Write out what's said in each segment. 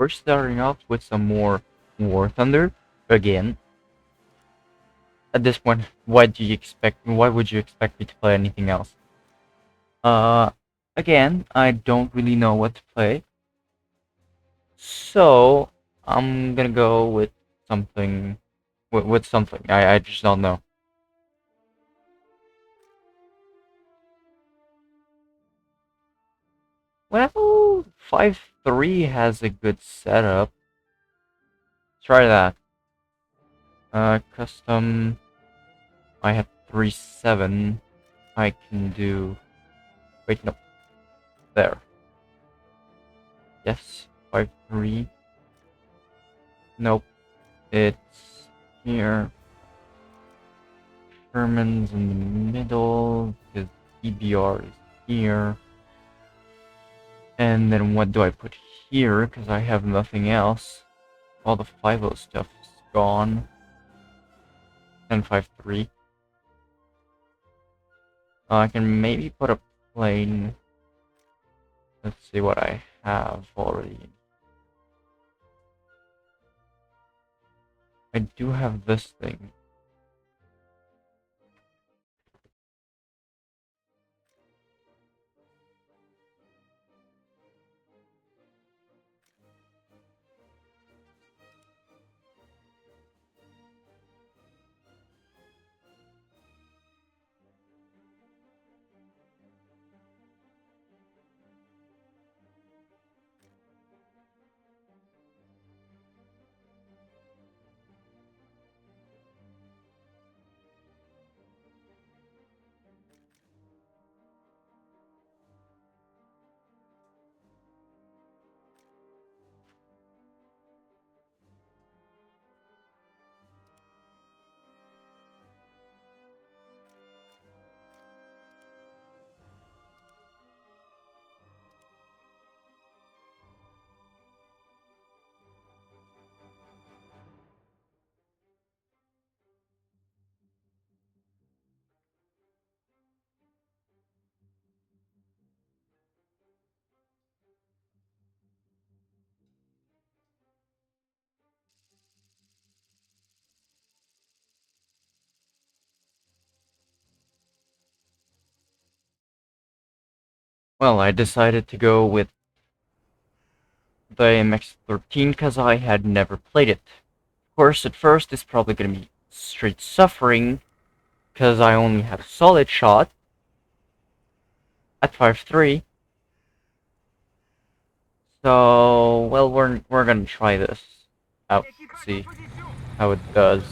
we're starting off with some more War Thunder again. At this point, why do you expect? Why would you expect me to play anything else? Uh, again, I don't really know what to play, so I'm gonna go with something. With something, I just don't know. Well, 5-3 has a good setup. Try that. Custom. I have 3-7. I can do. Wait, no. There. Yes. 5-3. Nope. It's here. Sherman's in the middle. Because EBR is here. And then what do I put here? Because I have nothing else. All the 5-0 stuff is gone. 10-5-3. I can maybe put a plane. Let's see what I have already. I do have this thing. Well, I decided to go with the MX-13 because I had never played it. Of course, at first it's probably going to be straight suffering because I only have a solid shot at 5-3. So, well, we're gonna try this out, see how it does.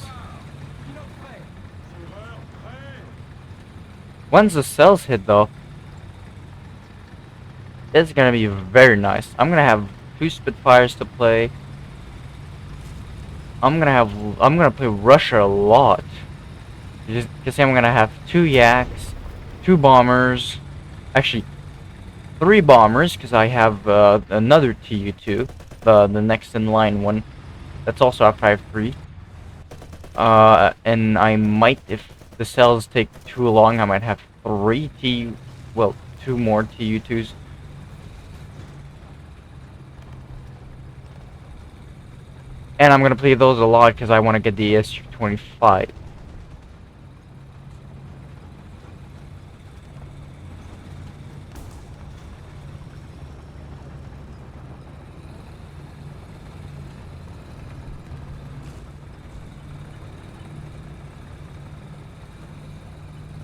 Once the cells hit, though, it's gonna be very nice. I'm gonna have 2 Spitfires to play. I'm gonna play Russia a lot. You can see I'm gonna have 2 Yaks, 2 bombers, actually 3 bombers because I have another Tu-2, the next in line one. That's also a 5-3. And I might, if the cells take too long, I might have 2 more Tu-2s. And I'm gonna play those a lot because I want to get the Su-25.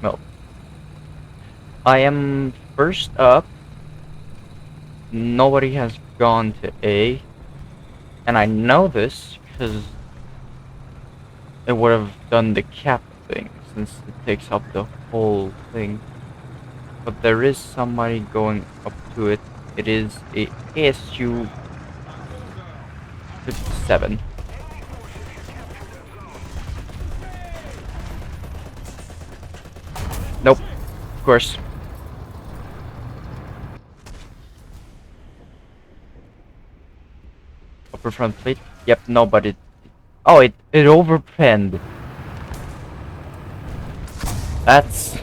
No. I am first up. Nobody has gone to A. And I know this because it would have done the cap thing since it takes up the whole thing. But there is somebody going up to it. It is a ASU-57. Nope, of course. Upper front plate. Yep, no, but it. Oh, it overpenned. That's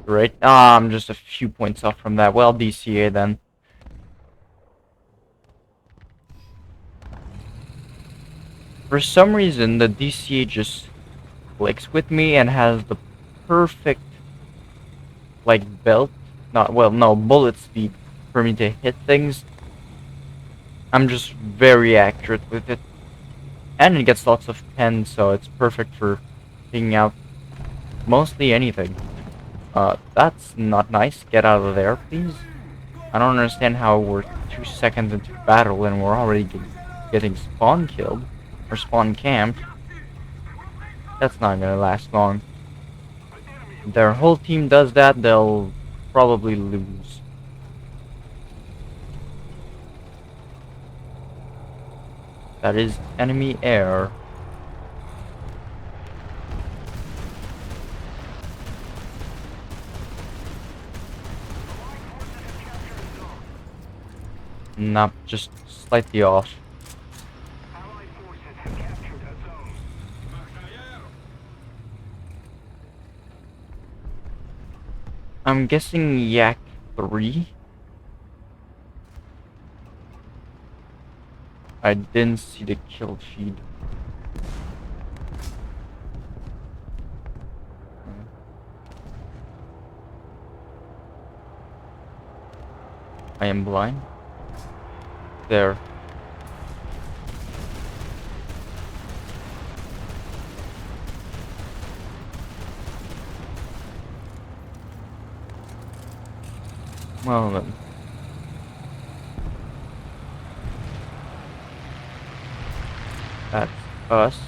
great. Ah, I'm just a few points off from that. Well, DCA then. For some reason, the DCA just clicks with me and has the perfect, like, belt. Not, well, no, bullet speed for me to hit things. I'm just very accurate with it. And it gets lots of 10, so it's perfect for taking out mostly anything. That's not nice. Get out of there, please. I don't understand how we're 2 seconds into battle and we're already getting spawn killed. Or spawn camped. That's not gonna last long. If their whole team does that, they'll probably lose. That is enemy air. Not just slightly off. I'm guessing Yak 3. I didn't see the kill feed. I am blind. There. Well then. That's us.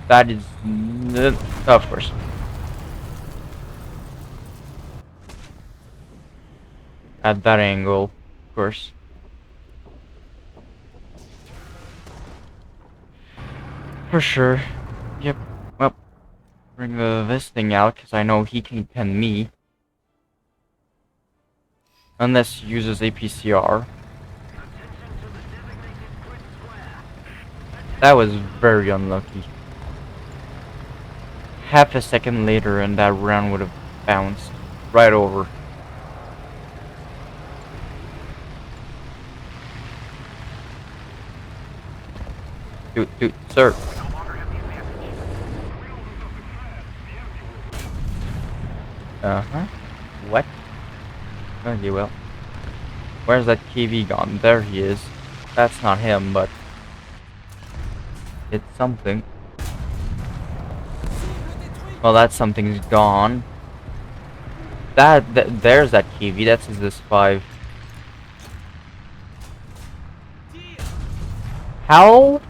That is... of course. At that angle, of course. For sure. Yep. Well, bring this thing out, because I know he can pen me. Unless he uses APCR. That was very unlucky. Half a second later and that round would have bounced right over. Dude, sir. Uh-huh. What? Okay, well. Where's that KV gone? There he is. That's not him, but... it's something. Well, that something's gone. There's that KV. That's his 5. How?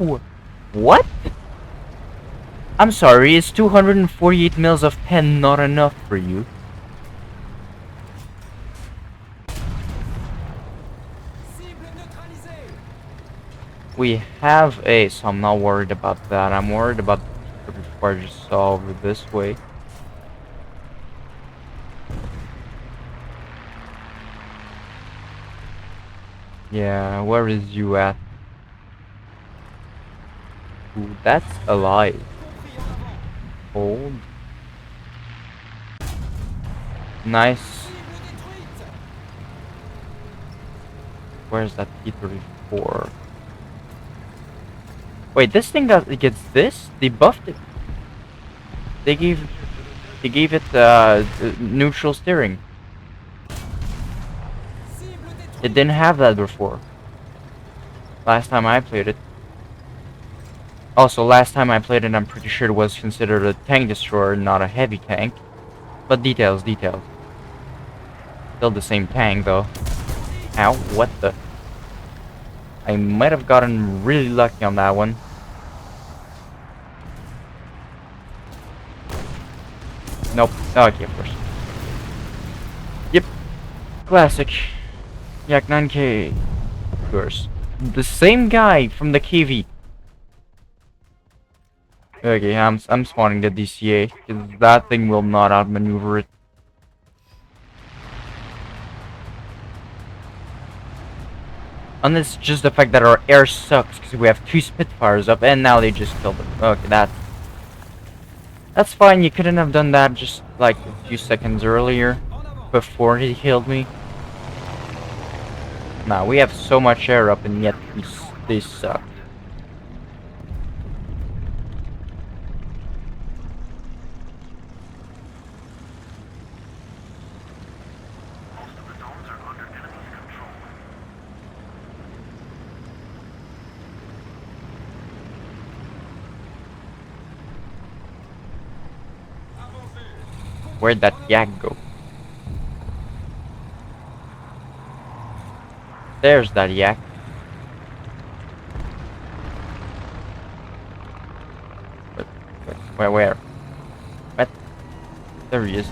What? I'm sorry, is 248 mils of pen not enough for you? We have A, so I'm not worried about that. I'm worried about the before I just saw over this way. Yeah, where is you at? Ooh, that's alive. Hold. Nice. Where's that P-34? Wait, this thing gets this? They buffed it. They gave it neutral steering. It didn't have that before. Last time I played it. Also, last time I played it, I'm pretty sure it was considered a tank destroyer, not a heavy tank. But details. Still the same tank, though. Ow, what the? I might have gotten really lucky on that one. Nope. Okay, of course. Yep. Classic. Yak 9K. Of course. The same guy from the KV. Okay, I'm spawning the DCA, because that thing will not outmaneuver it. Unless just the fact that our air sucks, because we have 2 Spitfires up, and now they just killed them. Okay, that's fine. You couldn't have done that just like a few seconds earlier, before he killed me. Nah, we have so much air up and yet they suck. Where'd that yak go? There's that yak. But, where? What? There he is.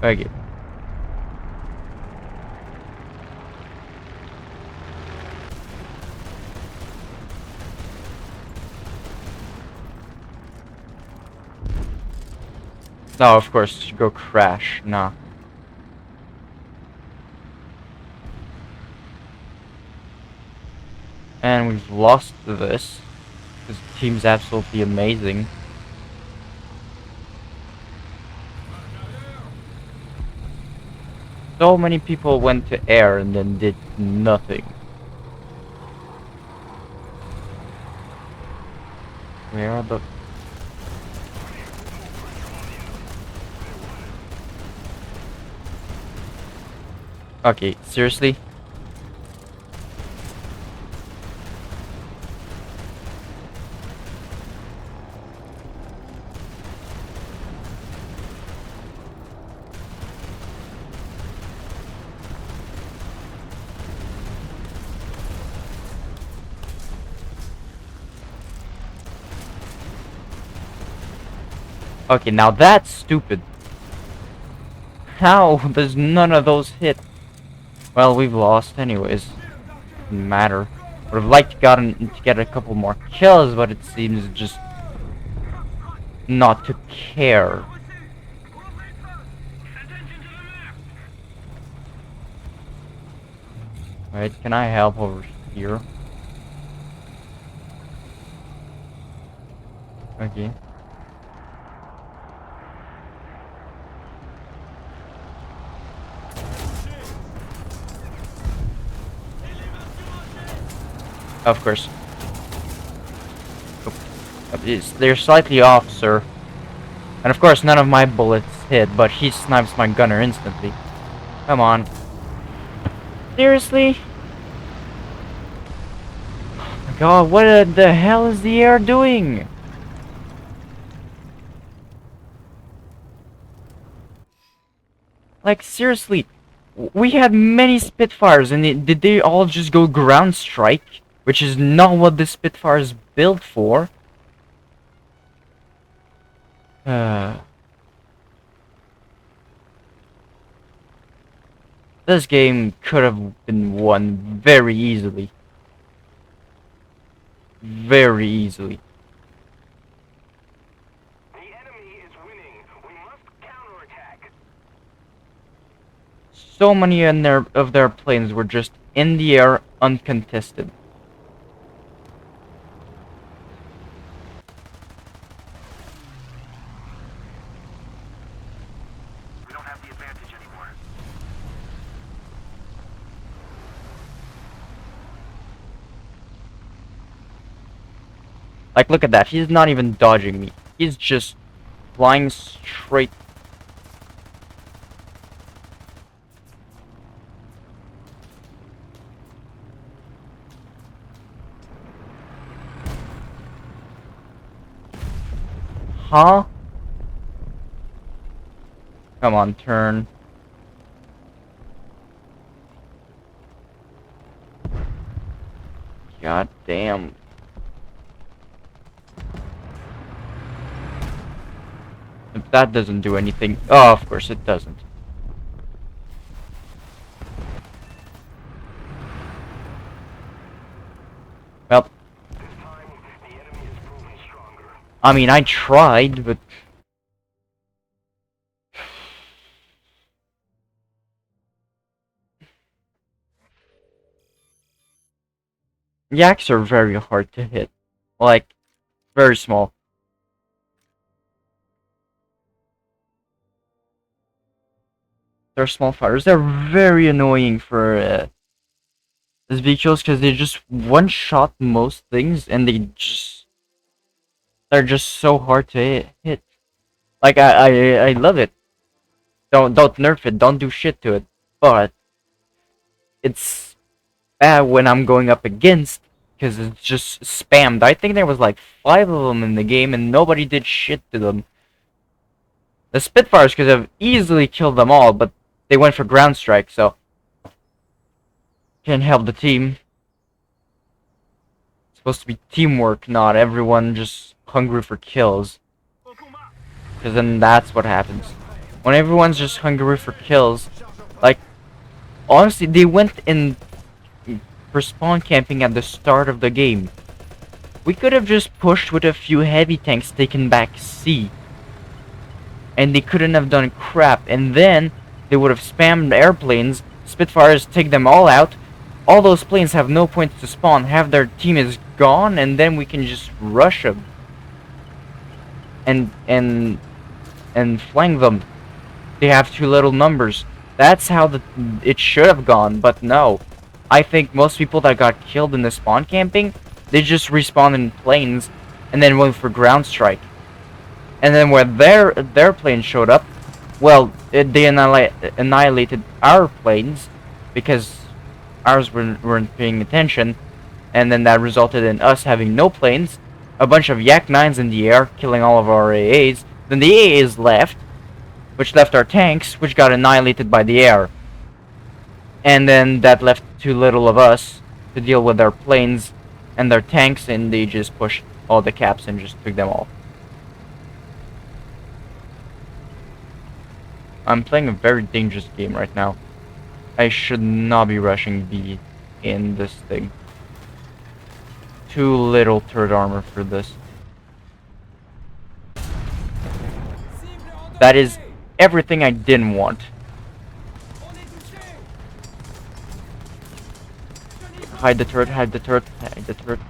Okay. No, of course, go crash. Nah. And we've lost this. This team's absolutely amazing. So many people went to air and then did nothing. Where are the... Okay, seriously? Okay, now that's stupid. How does none of those hit? Well, we've lost anyways. Doesn't matter. Would have liked to get a couple more kills, but it seems just not to care. Right, can I help over here? Okay. Of course. They're slightly off, sir. And of course, none of my bullets hit, but he snipes my gunner instantly. Come on. Seriously? Oh my god, what the hell is the air doing? Like, seriously. We had many Spitfires, and did they all just go ground strike? Which is not what the Spitfire is built for. This game could have been won very easily. Very easily. The enemy is winning. We must counterattack. So many of their planes were just in the air, uncontested. We don't have the advantage anymore. Like, look at that. He's not even dodging me. He's just flying straight. Huh? Come on, turn. God damn. If that doesn't do anything... Oh, of course it doesn't. Well, This time, the enemy is proving stronger. I mean, I tried, but... Yaks are very hard to hit. Like, very small. They're small fighters. They're very annoying for these vehicles because they just one-shot most things and they're just so hard to hit. Like I love it. Don't nerf it. Don't do shit to it. But it's bad when I'm going up against because it's just spammed. I think there was like 5 of them in the game and nobody did shit to them. The Spitfires could have easily killed them all, but they went for ground strike, so can help the team. It's supposed to be teamwork, not everyone just hungry for kills. Because then that's what happens. When everyone's just hungry for kills, like, honestly, they went in for spawn camping at the start of the game. We could have just pushed with a few heavy tanks taken back C. And they couldn't have done crap. And then they would have spammed airplanes, Spitfires take them all out. All those planes have no points to spawn, half their team is gone, and then we can just rush them. And flank them. They have too little numbers. That's how it should have gone, but no. I think most people that got killed in the spawn camping, they just respawned in planes and then went for ground strike. And then when their plane showed up, well, they annihilated our planes because ours weren't paying attention, and then that resulted in us having no planes, a bunch of Yak 9s in the air, killing all of our AAs. Then the AAs left, which left our tanks, which got annihilated by the air. And then that left too little of us to deal with their planes and their tanks, and they just pushed all the caps and just took them all. I'm playing a very dangerous game right now. I should not be rushing B in this thing. Too little turret armor for this. That is everything I didn't want. Hide the turret, hide the turret, hide the turret.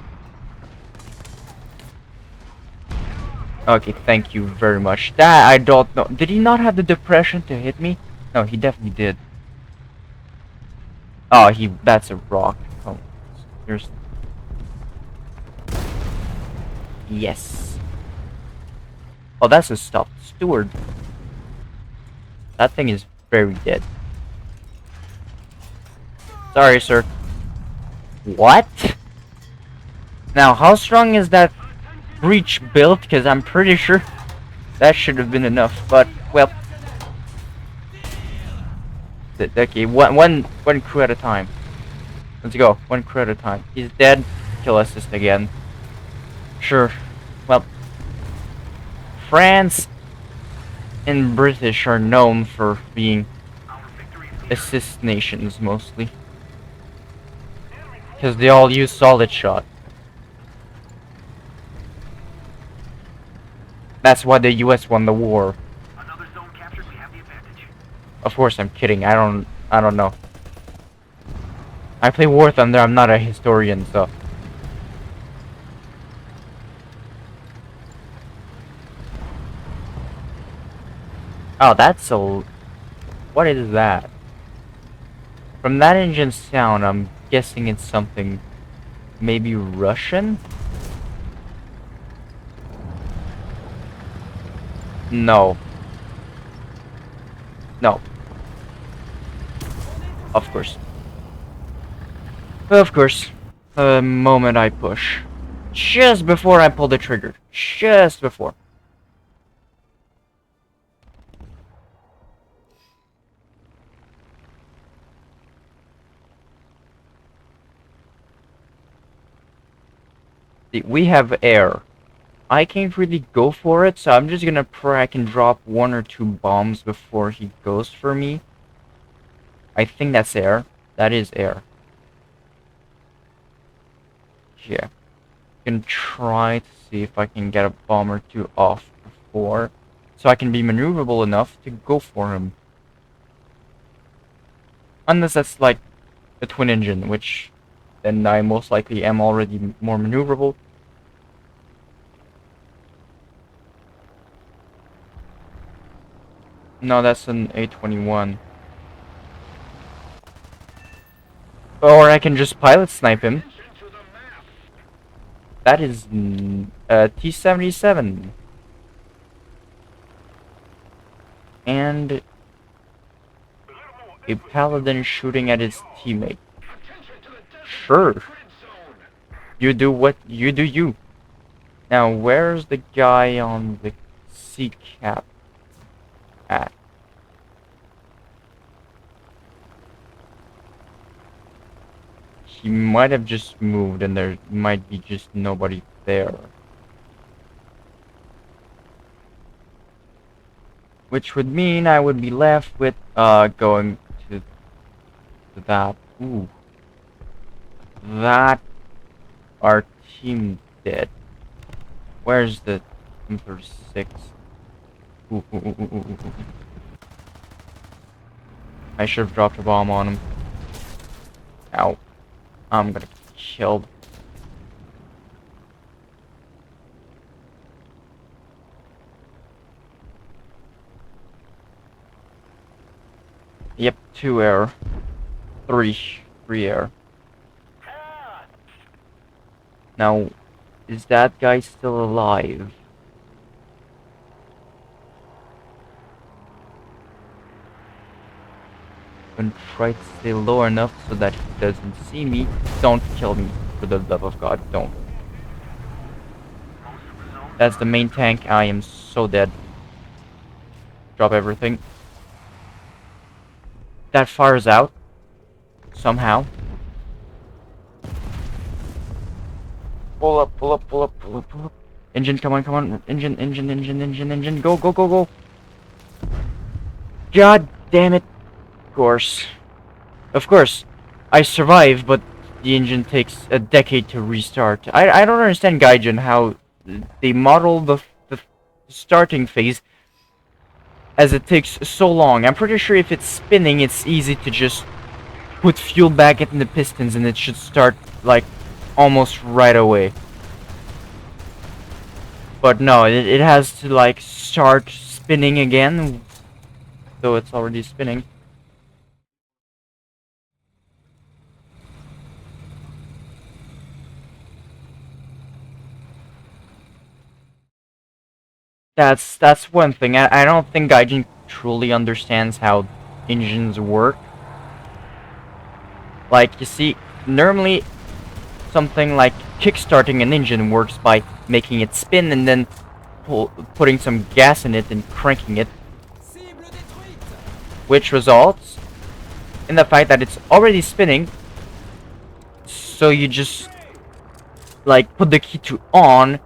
Okay, thank you very much. That I don't know. Did he not have the depression to hit me? No, he definitely did. Oh, that's a rock. Oh, there's... Yes. Oh, that's a stuffed steward. That thing is very dead. Sorry, sir. What? Now, how strong is that breach built? Because I'm pretty sure that should have been enough. But, well... Okay, one crew at a time. Let's go. One crew at a time. He's dead. Kill assist again. Sure. Well, France and British are known for being assist nations mostly. Because they all use solid shot. That's why the US won the war. Another zone captured, we have the advantage. Of course I'm kidding. I don't know. I play War Thunder, I'm not a historian, so. Oh, that's a... What is that? From that engine sound, I'm guessing it's something... Maybe Russian? No. No. Of course. Of course. The moment I push. Just before I pull the trigger. Just before. See, we have air. I can't really go for it, so I'm just gonna pray I can drop 1 or 2 bombs before he goes for me. I think that's air. That is air. Yeah. Can try to see if I can get a bomb or 2 off before, so I can be maneuverable enough to go for him. Unless that's like a twin engine, which then I most likely am already more maneuverable. No, that's an A-21. Or I can just pilot snipe him. That is T-77. And a paladin shooting at his teammate. Sure. You do what you do you. Now, where's the guy on the sea cap at? He might have just moved and there might be just nobody there. Which would mean I would be left with going to that. Ooh. That our team did. Where's the M36? Ooh. I should have dropped a bomb on him. Ow. I'm gonna get killed. Yep, 2 air. 3 air. Now, is that guy still alive? And try to stay low enough so that he doesn't see me. Don't kill me, for the love of God, don't. That's the main tank. I am so dead. Drop everything. That fires out. Somehow. Pull up. Engine, come on. Engine. Go. God damn it. Of course. I survive, but the engine takes a decade to restart. I don't understand Gaijin, how they model the starting phase as it takes so long. I'm pretty sure if it's spinning, it's easy to just put fuel back in the pistons and it should start, like, almost right away. But no, it has to, like, start spinning again, though it's already spinning. That's one thing. I don't think Gaijin truly understands how engines work. Like, you see, normally something like kickstarting an engine works by making it spin and then putting some gas in it and cranking it, which results in the fact that it's already spinning, so you just, like, put the key to on,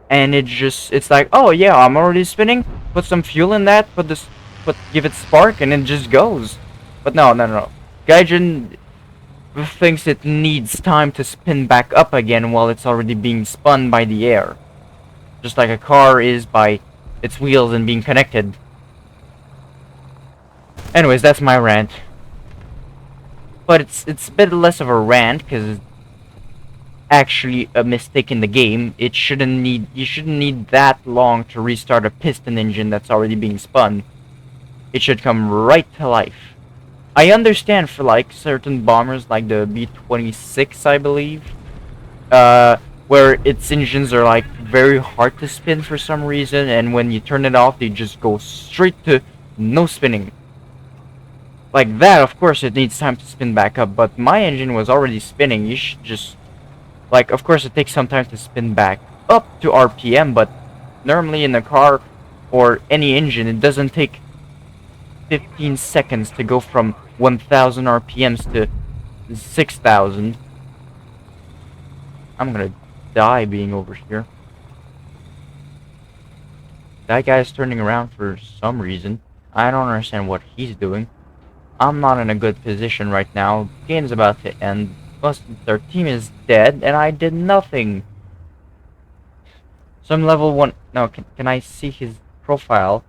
and it's like, oh yeah, I'm already spinning, put some fuel in that, give it spark, and it just goes. But no. Gaijin thinks it needs time to spin back up again while it's already being spun by the air. Just like a car is by its wheels and being connected. Anyways, that's my rant. But it's a bit less of a rant, because it's actually a mistake in the game. You shouldn't need that long to restart a piston engine that's already being spun. It should come right to life. I understand for, like, certain bombers, like the B-26, I believe, where its engines are, like, very hard to spin for some reason, and when you turn it off, they just go straight to no spinning. Like that, of course, it needs time to spin back up, but my engine was already spinning. You should just, like, of course, it takes some time to spin back up to RPM, but normally in a car or any engine, it doesn't take 15 seconds to go from 1000 RPMs to 6000. I'm gonna die being over here. That guy's turning around for some reason. I don't understand what he's doing. I'm not in a good position right now. Game's about to end. Plus, their team is dead, and I did nothing. Some level 1... No, can I see his profile?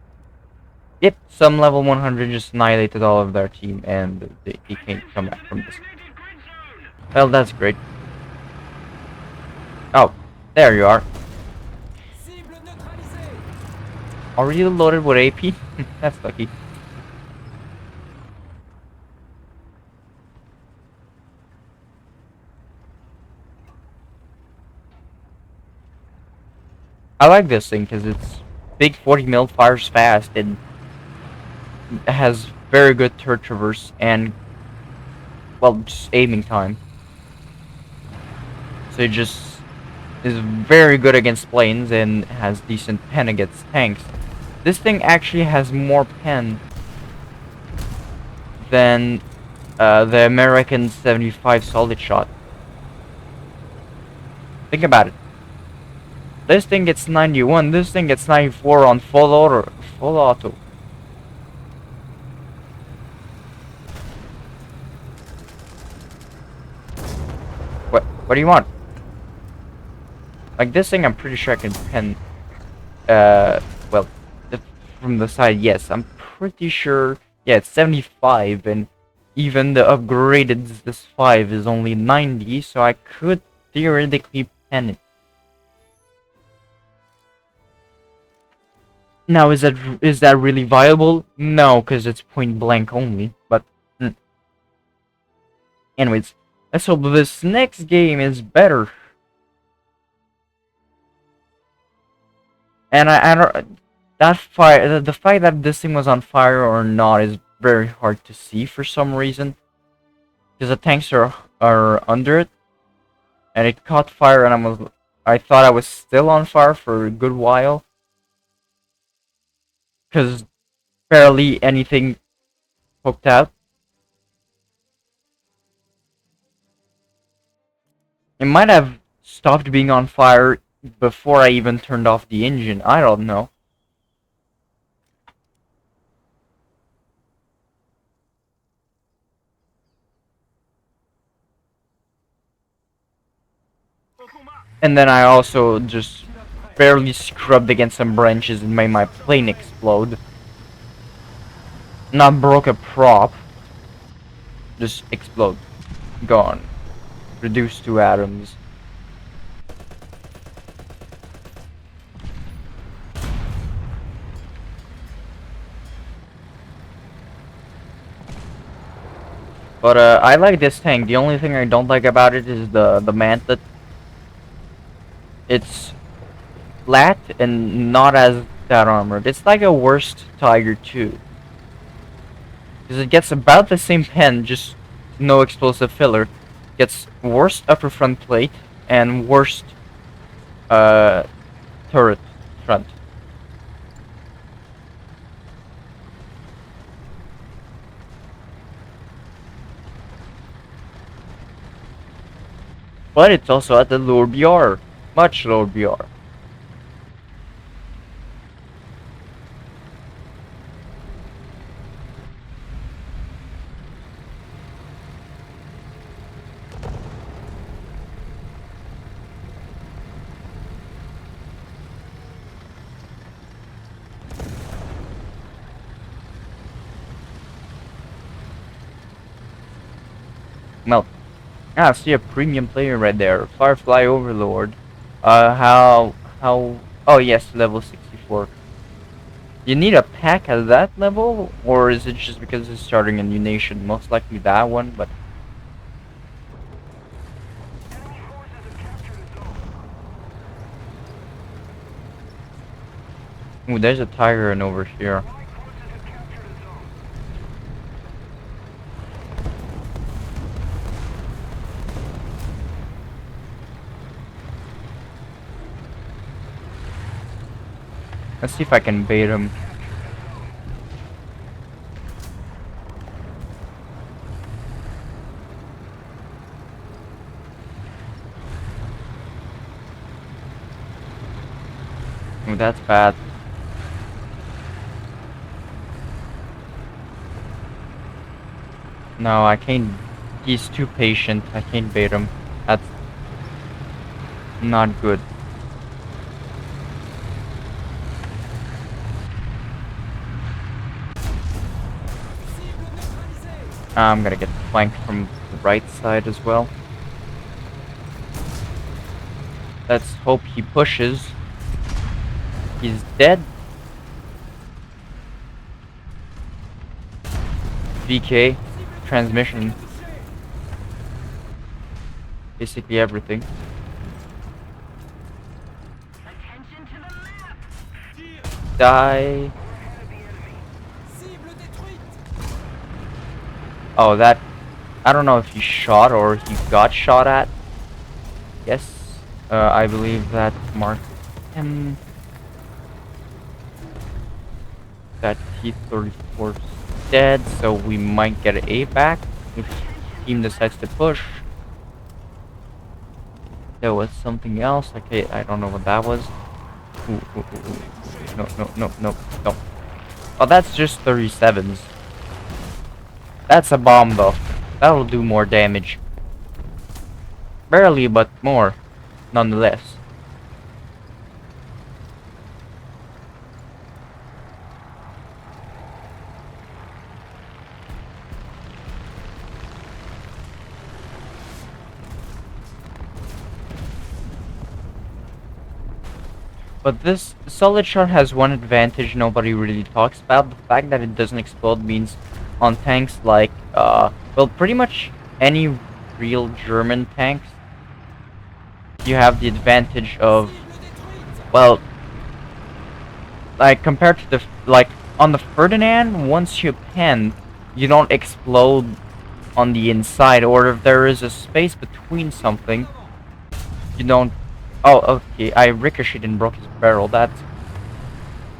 Yep, some level 100 just annihilated all of their team, and he can't come back from this. Well, that's great. Oh, there you are. Already loaded with AP? That's lucky. I like this thing because it's big 40 mil, fires fast, and has very good turret traverse and, well, just aiming time. So it just is very good against planes and has decent pen against tanks. This thing actually has more pen than the American 75 solid shot. Think about it. This thing gets 91, this thing gets 94 on full auto. Full auto. What do you want? Like this thing, I'm pretty sure I can pen. Well, from the side, yes, I'm pretty sure. Yeah, it's 75, and even the upgraded this 5 is only 90, so I could theoretically pen it. Now, is that really viable? No, because it's point blank only. But anyways, let's hope this next game is better. And I don't, that fire, the fact that this thing was on fire or not is very hard to see for some reason, because the tanks are under it, and it caught fire, and I thought I was still on fire for a good while, because barely anything poked out. It might have stopped being on fire before I even turned off the engine. I don't know. And then I also just barely scrubbed against some branches and made my plane explode. Not broke a prop. Just explode. Gone. Reduced to atoms. But I like this tank. The only thing I don't like about it is the mantlet. It's flat and not as that armored. It's like a worst Tiger 2. Because it gets about the same pen, just no explosive filler. Gets worst upper front plate and worst turret front. But it's also at the lower BR. Much lower BR. Well, I see a premium player right there. Firefly Overlord. Oh yes, level 64. You need a pack at that level, or is it just because it's starting a new nation? Most likely that one, but... Ooh, there's a tiger in over here. Let's see if I can bait him. Ooh, that's bad. No, I can't. He's too patient. I can't bait him. That's not good. I'm gonna get flanked from the right side as well. Let's hope he pushes. He's dead. VK, transmission, basically everything. Attention to the map. Die. Oh, that... I don't know if he shot or he got shot at. Yes, I believe that marked him. That T-34 is dead, so we might get an A back if team decides to push. There was something else. Okay, I don't know what that was. Ooh, ooh, ooh, ooh. No, no, no, no, no. Oh, that's just 37s. That's a bomb, though. That'll do more damage. Barely, but more, nonetheless. But this solid shot has one advantage nobody really talks about. The fact that it doesn't explode means on tanks like, well, pretty much any real German tanks, you have the advantage of, well, like, compared to the, like, on the Ferdinand, once you pen, you don't explode on the inside, or if there is a space between something, you don't... Oh, okay, I ricocheted and broke his barrel. That's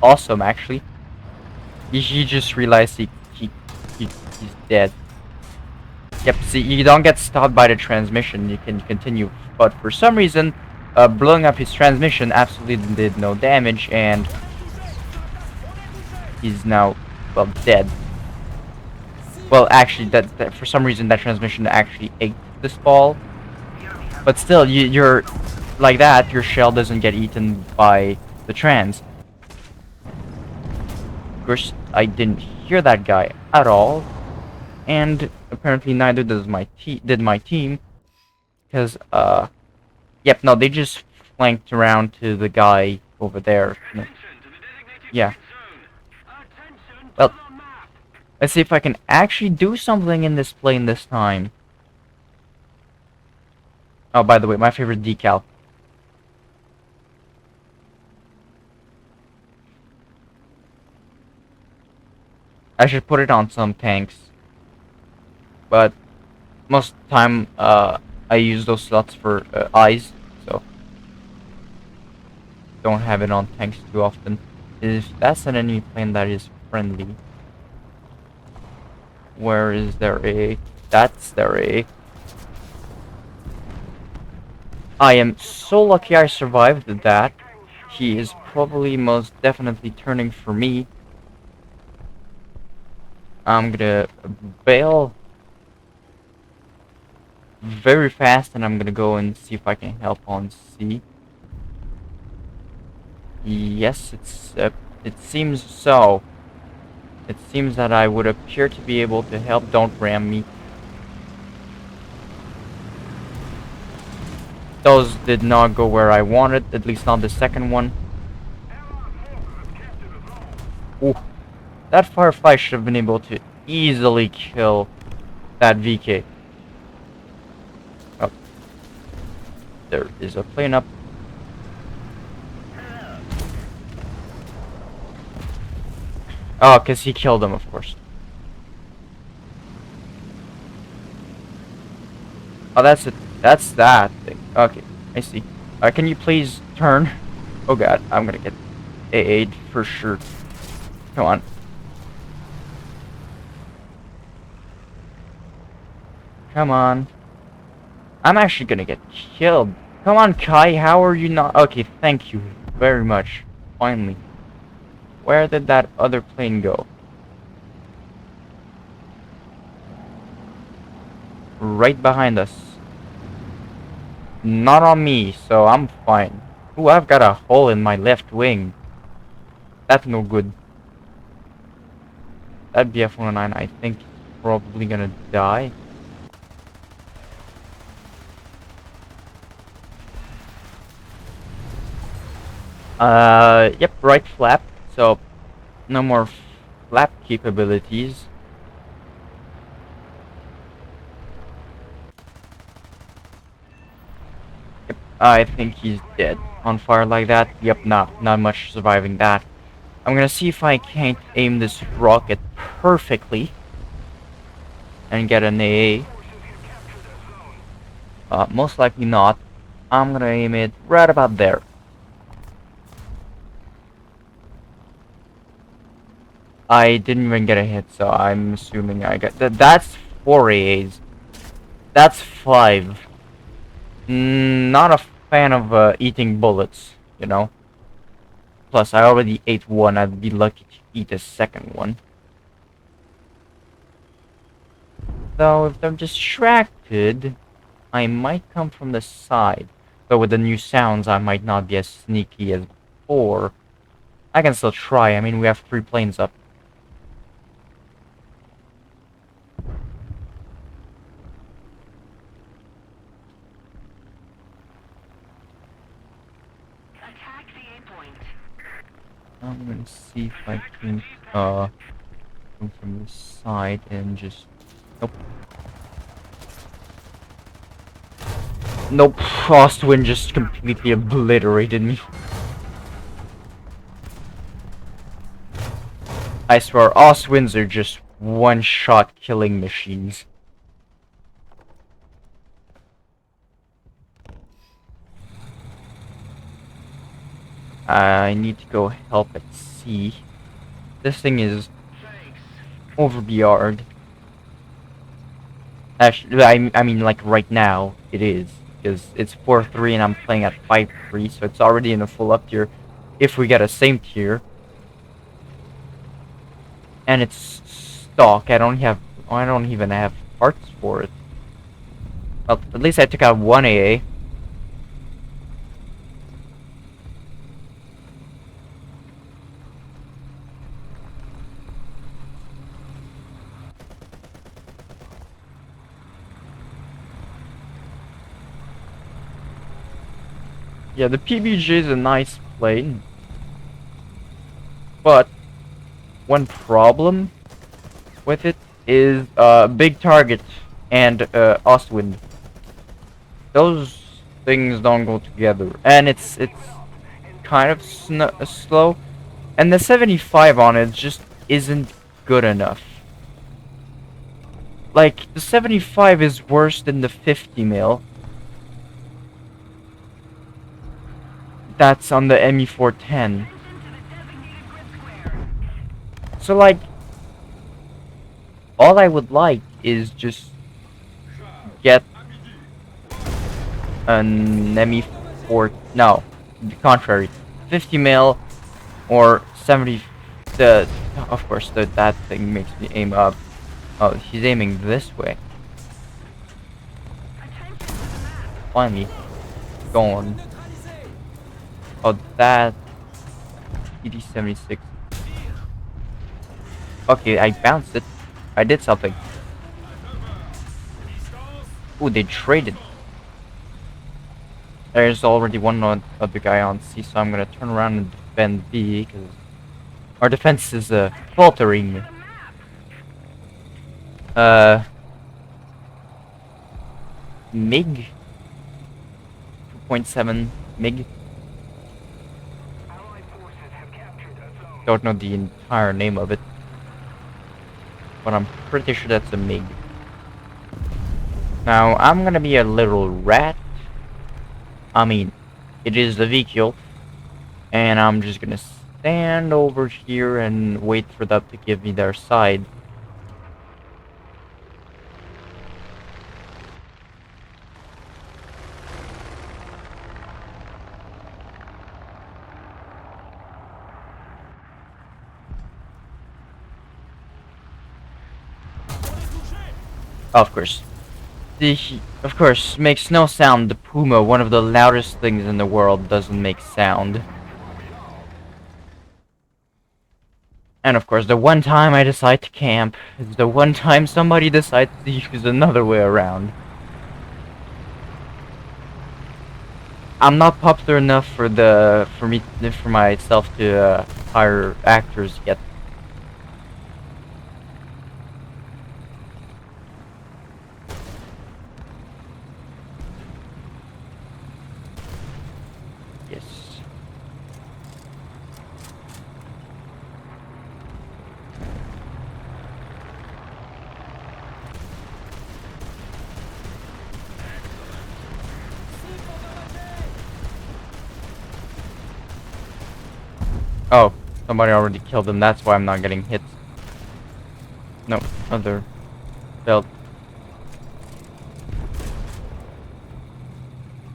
awesome, actually. He just realized he's dead. Yep, see, you don't get stopped by the transmission, you can continue. But for some reason, blowing up his transmission absolutely did no damage, and he's now, well, dead. Well, actually, that for some reason that transmission actually ate this ball. But still, you're like that, your shell doesn't get eaten by the trans. Of course, I didn't hear that guy at all, and apparently neither does my team, because yep, no, they just flanked around to the guy over there. No. Yeah. Well, let's see if I can actually do something in this plane this time. Oh, by the way, my favorite decal. I should put it on some tanks, but most of the time I use those slots for eyes, so don't have it on tanks too often. If that's an enemy plane that is friendly, where is their A? That's their A. I am so lucky I survived that. He is probably most definitely turning for me. I'm gonna bail very fast, and I'm gonna go and see if I can help on C. Yes, it seems so. It seems that I would appear to be able to help. Don't ram me. Those did not go where I wanted, at least not the second one. Ooh. That Firefly should have been able to easily kill that VK. Oh. There is a plane up. Oh, because he killed him, of course. Oh, that's it. That's that thing. Okay, I see. Can you please turn? Oh god, I'm gonna get AA'd for sure. Come on. Come on. I'm actually gonna get killed. Come on, Kai, how are you not? Okay, thank you very much. Finally. Where did that other plane go? Right behind us. Not on me, so I'm fine. Ooh, I've got a hole in my left wing. That's no good. That BF-109, I think, is probably gonna die. Yep, right flap. So, no more flap capabilities. Yep, I think he's dead. On fire like that? Yep, not much surviving that. I'm gonna see if I can't aim this rocket perfectly and get an AA. Most likely not. I'm gonna aim it right about there. I didn't even get a hit, so I'm assuming I got that's 4 AAs. That's 5. Not a fan of eating bullets, you know. Plus, I already ate one. I'd be lucky to eat a second one. Though, if they're distracted, I might come from the side. But with the new sounds, I might not be as sneaky as before. I can still try. I mean, we have 3 planes up. Attack the A point. I'm gonna see if I can come from the side and just nope. Nope, Frostwind just completely obliterated me. I swear, Ostwinds are just one-shot killing machines. I need to go help at sea. This thing is over BR'd. Actually, I mean, like, right now, it is. Because it's 4-3 and I'm playing at 5-3, so it's already in a full up tier. If we get a same tier. And it's stock. I don't even have parts for it. Well, at least I took out 1 AA. Yeah, the PBJ is a nice plane. But one problem with it is big target and Ostwind. Those things don't go together, and it's kind of slow. And the 75 on it just isn't good enough. Like, the 75 is worse than the 50 mil. That's on the ME410. So, like, all I would like is just get an ME4... No, the contrary. 50 mil or 70... Of course, that thing makes me aim up. Oh, he's aiming this way. Finally. Going. Oh, that... ED-76. Okay, I bounced it. I did something. Ooh, they traded. There's already one other guy on C, so I'm gonna turn around and defend B, because our defense is faltering. MiG 2.7 MiG. Don't know the entire name of it, but I'm pretty sure that's a MiG. Now I'm gonna be a little rat. I mean, it is the vehicle, and I'm just gonna stand over here and wait for them to give me their side. Of course. Of course, makes no sound. The Puma, one of the loudest things in the world, doesn't make sound. And of course, the one time I decide to camp is the one time somebody decides to use another way around. I'm not popular enough for myself to hire actors yet. Yes. Oh, somebody already killed him. That's why I'm not getting hits. No, other belt.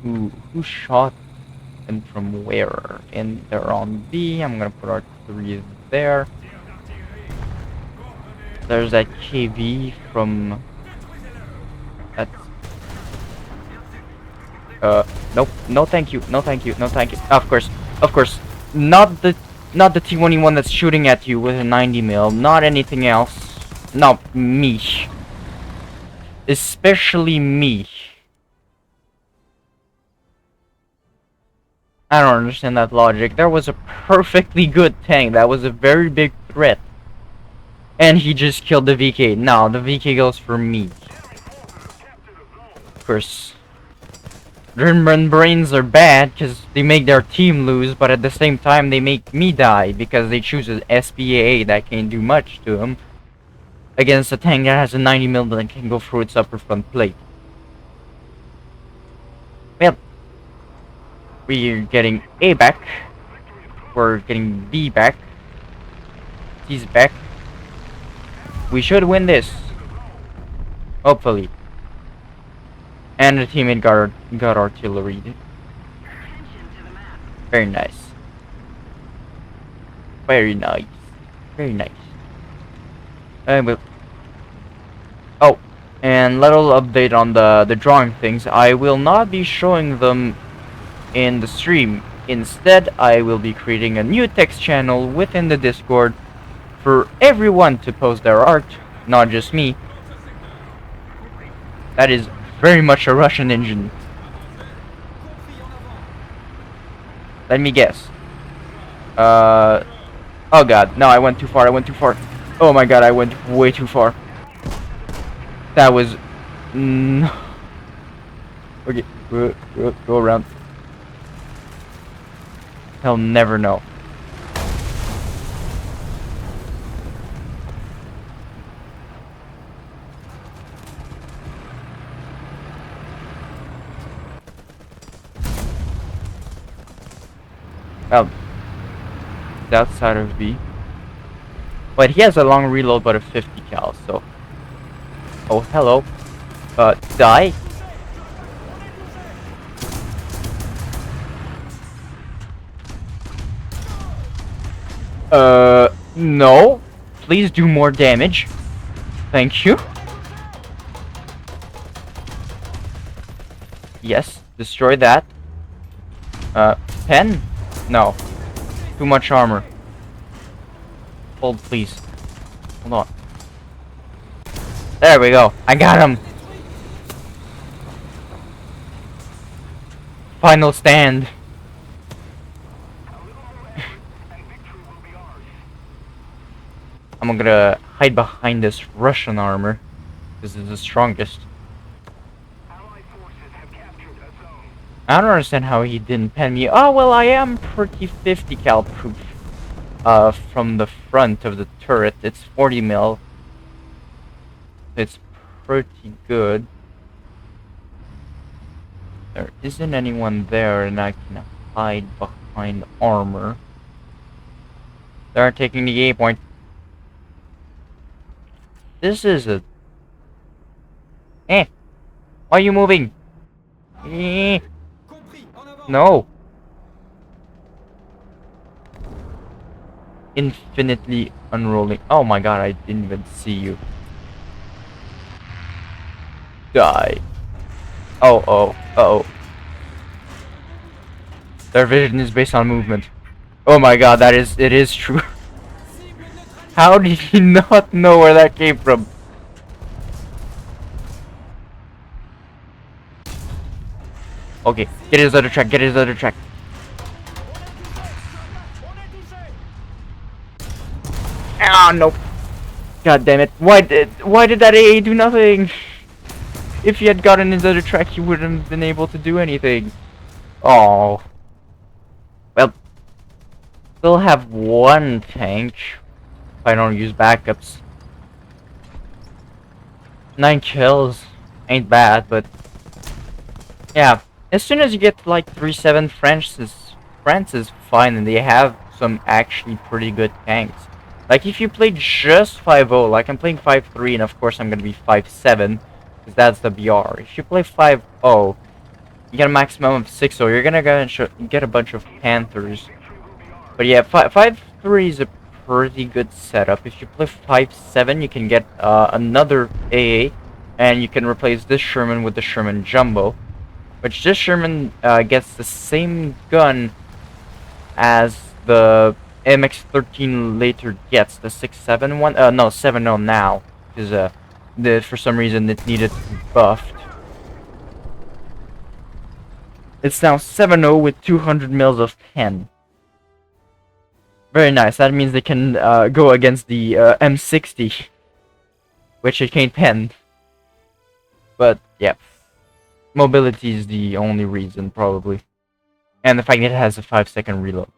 Who shot and from where? And they're on B. I'm gonna put artillery there. There's that KV from. That's. Nope. No, thank you. No, thank you. No, thank you. Of course. Not the T-21 that's shooting at you with a 90 mil. Not anything else. No, me. Especially me. I don't understand that logic. There was a perfectly good tank that was a very big threat. And he just killed the VK. No, the VK goes for me. Of course. German brains are bad because they make their team lose, but at the same time they make me die because they choose an SPA that can't do much to him against a tank that has a 90 mil that can go through its upper front plate. Well, we're getting A back. We're getting B back. C's back. We should win this. Hopefully. And the teammate got artillery. Very nice. Very nice. Very nice. Oh, and little update on the drawing things. I will not be showing them in the stream. Instead, I will be creating a new text channel within the Discord for everyone to post their art, not just me. That is very much a Russian engine. Let me guess. Oh god, no, I went too far, Oh my god, I went way too far. That was... Okay, go around. He'll never know. Well, the outside of B. But he has a long reload but a 50 cal, so... Oh, hello. Die? No. Please do more damage. Thank you. Yes, destroy that. Pen? No. Too much armor. Hold, please. Hold on. There we go. I got him. Final stand. I'm gonna hide behind this Russian armor. This is the strongest. I don't understand how he didn't pen me. Oh, well, I am pretty 50 cal proof. From the front of the turret. It's 40 mil. It's pretty good. There isn't anyone there, and I can hide behind armor. They're taking the A point. This is a... Why are you moving? No. Infinitely unrolling. Oh my god, I didn't even see you. Die. Oh. Their vision is based on movement. Oh my god, it is true. How did he not know where that came from? Okay, get his other track, get his other track. Ah, no. God damn it. Why did that AA do nothing? If he had gotten his other track, he wouldn't have been able to do anything. Oh. Well, still have one tank. If I don't use backups. 9 kills. Ain't bad, but... yeah. As soon as you get to like 3-7, France is fine, and they have some actually pretty good tanks. Like if you play just 5-0, like I'm playing 5-3, and of course I'm gonna be 5-7, because that's the BR. If you play 5-0, you get a maximum of 6-0, you're gonna get a bunch of Panthers. But yeah, 5-3 is a pretty good setup. If you play 5-7, you can get another AA, and you can replace this Sherman with the Sherman Jumbo. Which this Sherman gets the same gun as the MX-13 later gets, the 6.7 one. No, 7.0 now, because for some reason it needed to be buffed. It's now 7.0 with 200 mils of pen. Very nice. That means they can go against the M60, which it can't pen. But yeah. Mobility is the only reason, probably. And the fact that it has a 5-second reload.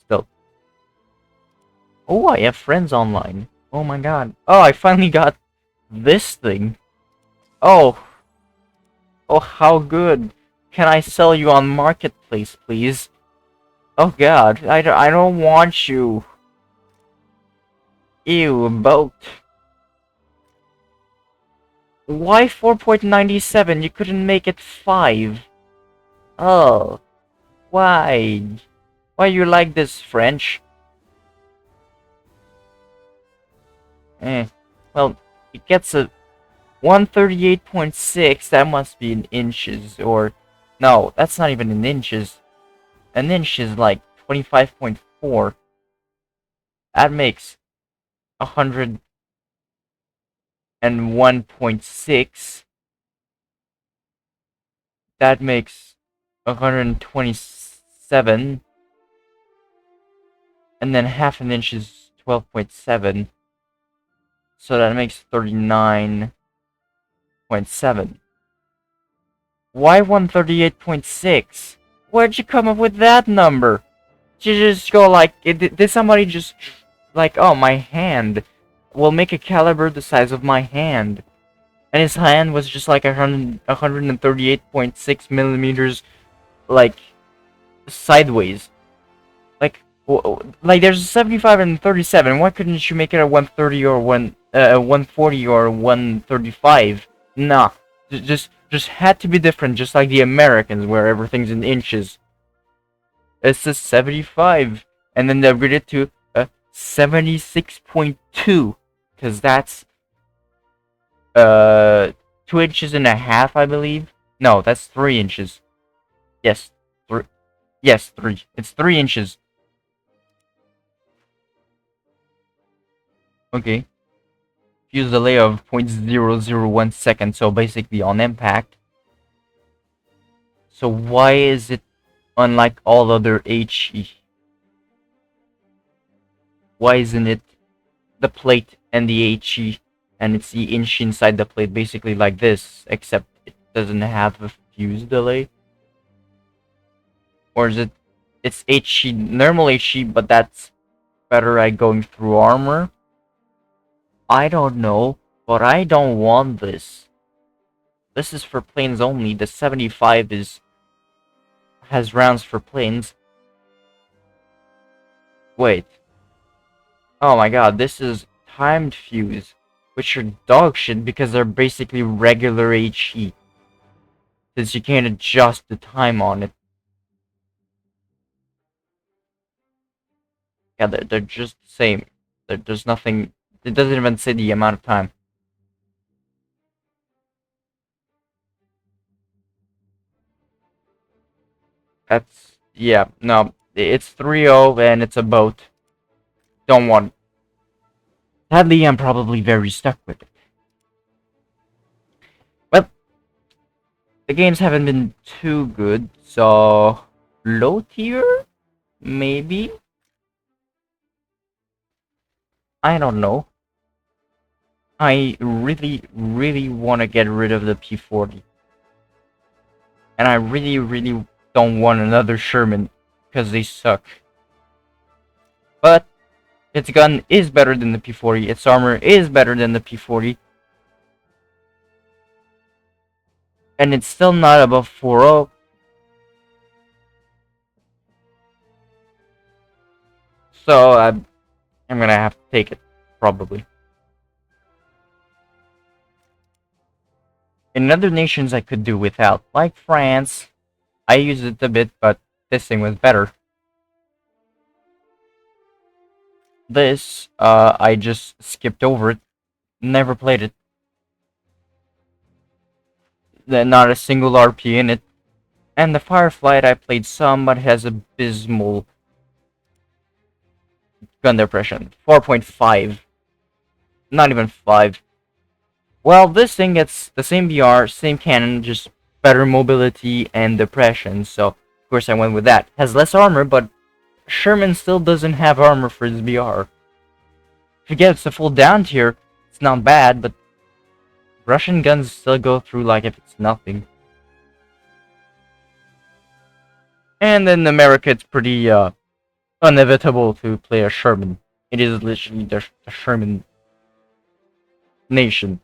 Still. Oh, I have friends online. Oh my god. Oh, I finally got this thing. Oh. Oh, how good. Can I sell you on Marketplace, please? Oh god, I don't want you. Ew, boat. Why 4.97? You couldn't make it 5. Oh. Why? Why you like this, French? Well, it gets a 138.6. That must be in inches, or... no, that's not even in inches. An inch is like 25.4. That makes 101.6. That makes 127. And then half an inch is 12.7. So that makes 39.7. Why 138.6? Where'd you come up with that number? Did you just go like... did somebody just... like, oh, my hand will make a caliber the size of my hand. And his hand was just like 138.6 millimeters, like, sideways. Like, there's a 75 and 37. Why couldn't you make it a 130 or 140 or 135? Nah. Just had to be different, just like the Americans, where everything's in inches. It's a 75. And then they upgraded it to 76.2, because that's 2.5 inches, I believe. No, that's 3 inches. Yes, 3. Yes, 3. It's 3 inches. Okay. Fuse delay of 0.001 seconds, so basically on impact. So why is it unlike all other HE? Why isn't it the plate and the HE, and it's the inch inside the plate, basically like this, except it doesn't have a fuse delay? Or is it's HE, normal HE, but that's better at going through armor? I don't know, but I don't want this. This is for planes only. The 75 has rounds for planes. Wait. Oh my god, this is timed fuse, which are dog shit because they're basically regular HE. Since you can't adjust the time on it. Yeah, they're just the same. There's nothing... it doesn't even say the amount of time. That's... yeah, no. It's 3-0 and it's a boat. Don't want... sadly, I'm probably very stuck with it. Well, the games haven't been too good, so low tier, maybe. I don't know. I really want to get rid of the P40, and I really don't want another Sherman because they suck. But its gun is better than the P40. Its armor is better than the P40. And it's still not above 4.0. So I'm gonna have to take it, probably. In other nations I could do without, like France. I used it a bit, but this thing was better. This, I just skipped over it. Never played it. Not a single RP in it. And the Firefly I played some, but has abysmal gun depression. 4.5. Not even 5. Well, this thing gets the same BR, same cannon, just better mobility and depression, so of course I went with that. Has less armor, but Sherman still doesn't have armor for his BR. If he gets a full down tier, it's not bad, but Russian guns still go through like if it's nothing. And in America, it's pretty inevitable to play a Sherman. It is literally the Sherman nation.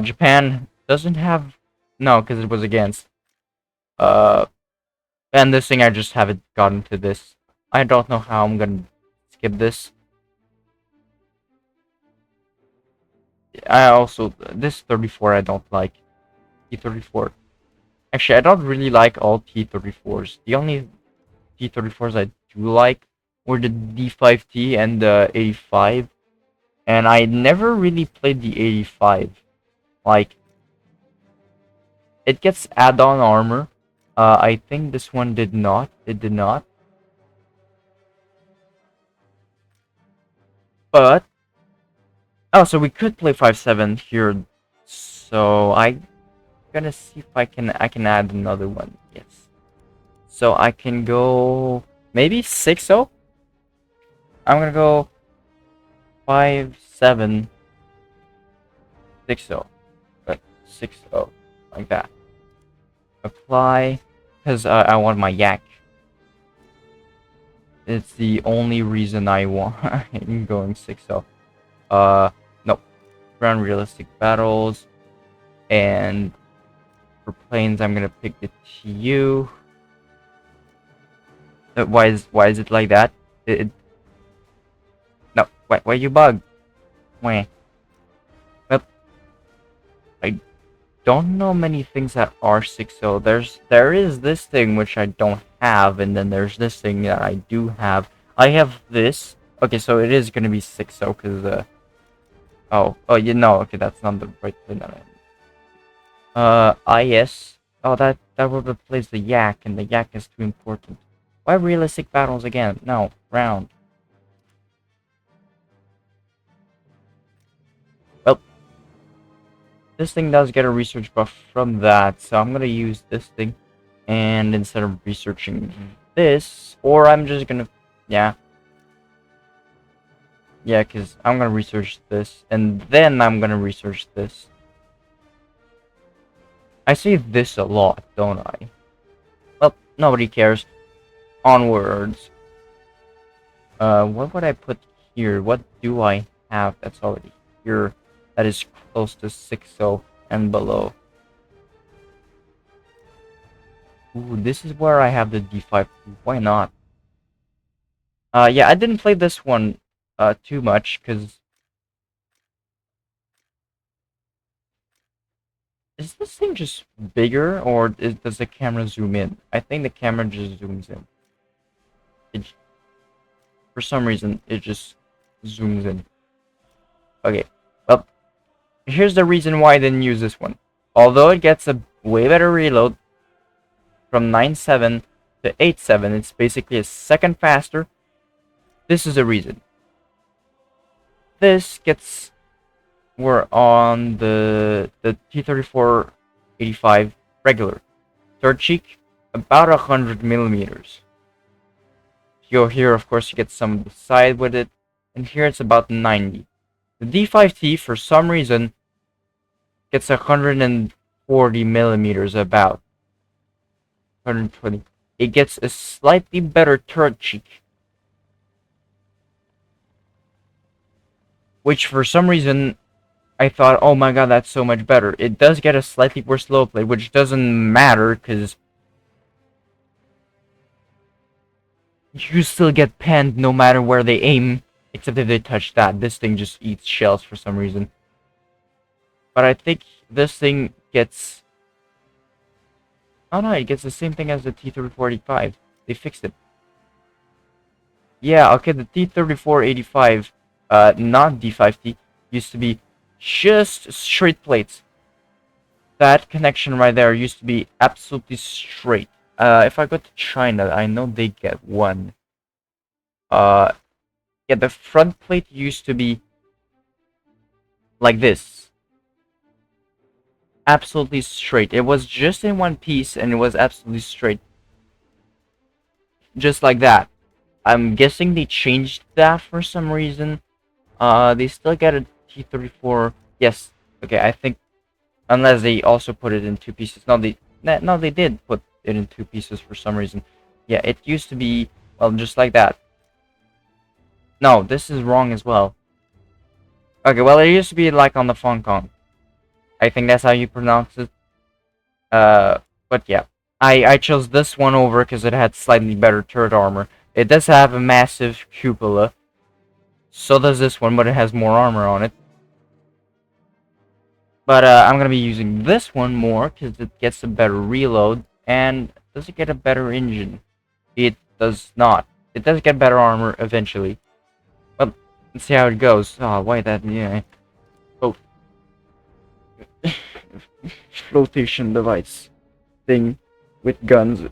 Japan doesn't have... No, because it was against. And this thing, I just haven't gotten to this. I don't know how I'm gonna skip this. I also... This 34 I don't like. T-34. Actually, I don't really like all T-34s. The only T-34s I do like were the D5T and the 85. And I never really played the 85. Like, it gets add-on armor. I think this one did not. It did not. But oh, so we could play 5.7 here. So I'm gonna see if I can add another one. Yes. So I can go maybe 6.0. I'm gonna go 5.7 6.0. But 6.0 like that. Apply, because I want my yak. It's the only reason I want I'm going 6.0. No. Ground realistic battles. And for planes, I'm gonna pick the TU. Why is it like that? No, why you bug? Why? Well, I don't know many things that are 6.0. There is this thing which I don't have, and then there's this thing that I do have. I have this. Okay, so it is gonna be 6.0 because oh you know, okay, that's not the right thing that IS. Oh, that would replace the yak, and the yak is too important. Why realistic battles again? No, round. Well, this thing does get a research buff from that, so I'm gonna use this thing, and instead of researching this, or I'm just gonna, yeah, because I'm gonna research this, and then I'm gonna research this. I say this a lot, don't I? Well, nobody cares. Onwards. What would I put here? What do I have that's already here that is close to 6.0 and below? Ooh, this is where I have the D5. Why not? Yeah, I didn't play this one too much because is this thing just bigger, or does the camera zoom in? I think the camera just zooms in. For some reason, it just zooms in. Okay, well, here's the reason why I didn't use this one. Although it gets a way better reload from 9.7 to 8.7, it's basically a second faster. This is the reason. This gets... We're on the T-34 85 regular. Third cheek, about 100 millimeters. Go here, of course, you get some of the side with it, and here it's about 90. The D5T, for some reason, gets 140 millimeters, about 120. It gets a slightly better turret cheek, which for some reason I thought, oh my god, that's so much better. It does get a slightly worse low plate, which doesn't matter because you still get panned no matter where they aim, except if they touch that. This thing just eats shells for some reason. But I think this thing gets... Oh no, it gets the same thing as the T-34-85. They fixed it. Yeah, okay, the T-34-85, not D5T, used to be just straight plates. That connection right there used to be absolutely straight. If I go to China, I know they get one. Yeah, the front plate used to be like this. Absolutely straight. It was just in one piece and it was absolutely straight. Just like that. I'm guessing they changed that for some reason. They still get a T-34. Yes. Okay, I think unless they also put it in two pieces. No, they did put it in two pieces for some reason. Yeah, it used to be, well, just like that. No, this is wrong as well. Okay, well, it used to be like on the Hong Kong. I think that's how you pronounce it. But yeah. I chose this one over because it had slightly better turret armor. It does have a massive cupola. So does this one, but it has more armor on it. But I'm going to be using this one more because it gets a better reload. And does it get a better engine? It does not. It does get better armor eventually. Well, let's see how it goes. Oh, why that? Yeah. Oh. Flotation device thing with guns.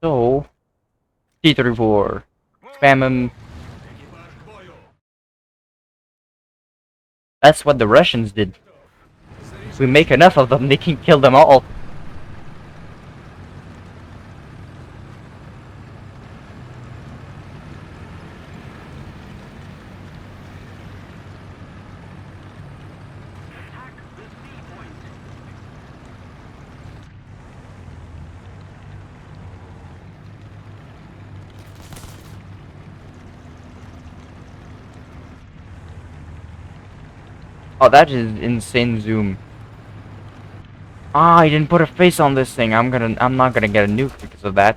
So, T-34. Spam him. That's what the Russians did. If we make enough of them, they can kill them all. Attack the C point. Oh, that is insane zoom. Ah, I didn't put a face on this thing. I'm not gonna get a nuke because of that.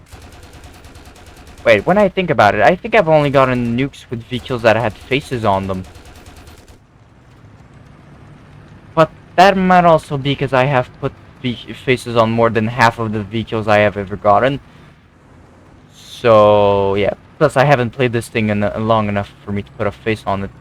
Wait, when I think about it, I think I've only gotten nukes with vehicles that had faces on them. But that might also be because I have put faces on more than half of the vehicles I have ever gotten. So, yeah. Plus, I haven't played this thing long enough for me to put a face on it.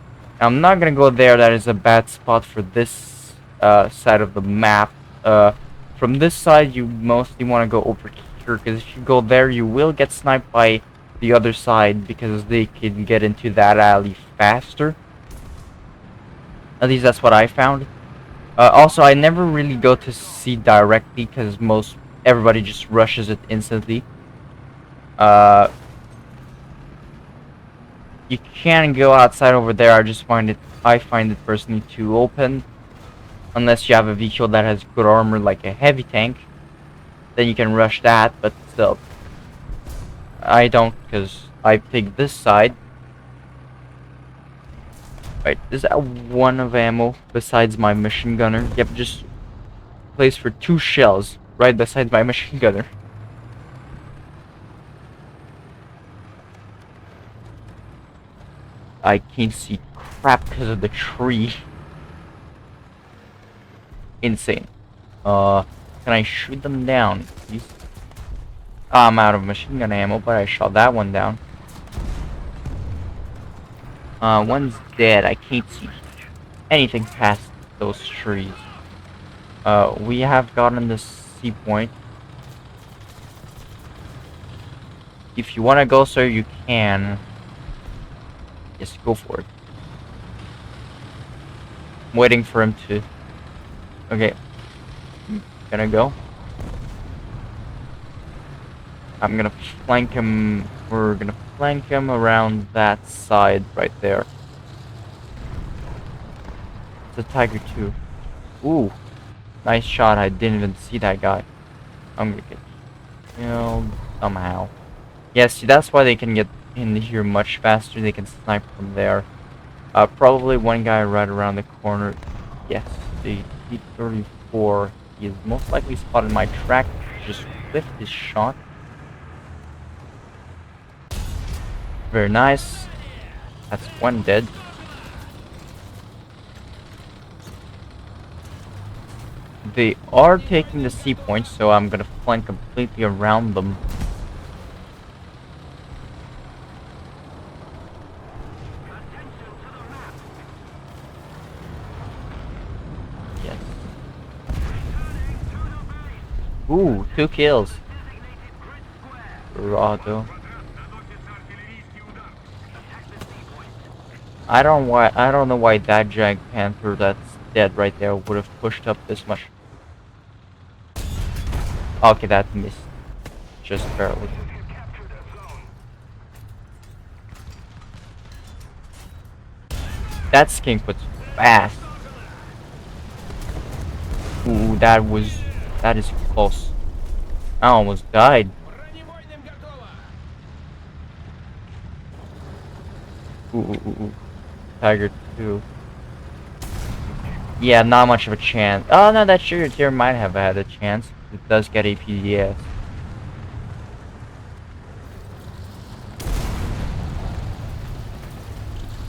I'm not gonna go there. That is a bad spot for this side of the map. From this side, you mostly want to go over here, because if you go there, you will get sniped by the other side, because they can get into that alley faster. At least that's what I found. Also, I never really go to C directly, because everybody just rushes it instantly. You can go outside over there. I find it personally too open. Unless you have a vehicle that has good armor like a heavy tank, then you can rush that, but still. I don't, because I picked this side. Right, is that one of ammo besides my machine gunner? Yep, just place for 2 shells right beside my machine gunner. I can't see crap because of the tree. insane. Can I shoot them down, please? I'm out of machine gun ammo, but I shot that one down. One's dead. I can't see anything past those trees. We have gotten the sea point. If you want to go, sir, you can. Just go for it. I'm waiting for him to. Okay. Gonna go. I'm gonna flank him. We're gonna flank him around that side right there. It's a Tiger 2. Ooh. Nice shot. I didn't even see that guy. I'm gonna get killed somehow. Yeah, see, that's why they can get in here much faster. They can snipe from there. Probably one guy right around the corner. Yes, the T-34. He is most likely spotted my track. Just whiffed his shot. Very nice. That's one dead. They are taking the C point, so I'm gonna flank completely around them. Yes. Ooh, 2 kills. Rado. I don't know why that Jack Panther that's dead right there would have pushed up this much. Okay, that missed. Just barely. That skink was fast. Ooh, that is close. I almost died. Ooh. Tiger 2. Yeah, not much of a chance. Oh no, that Charioteer might have had a chance. It does get APDS.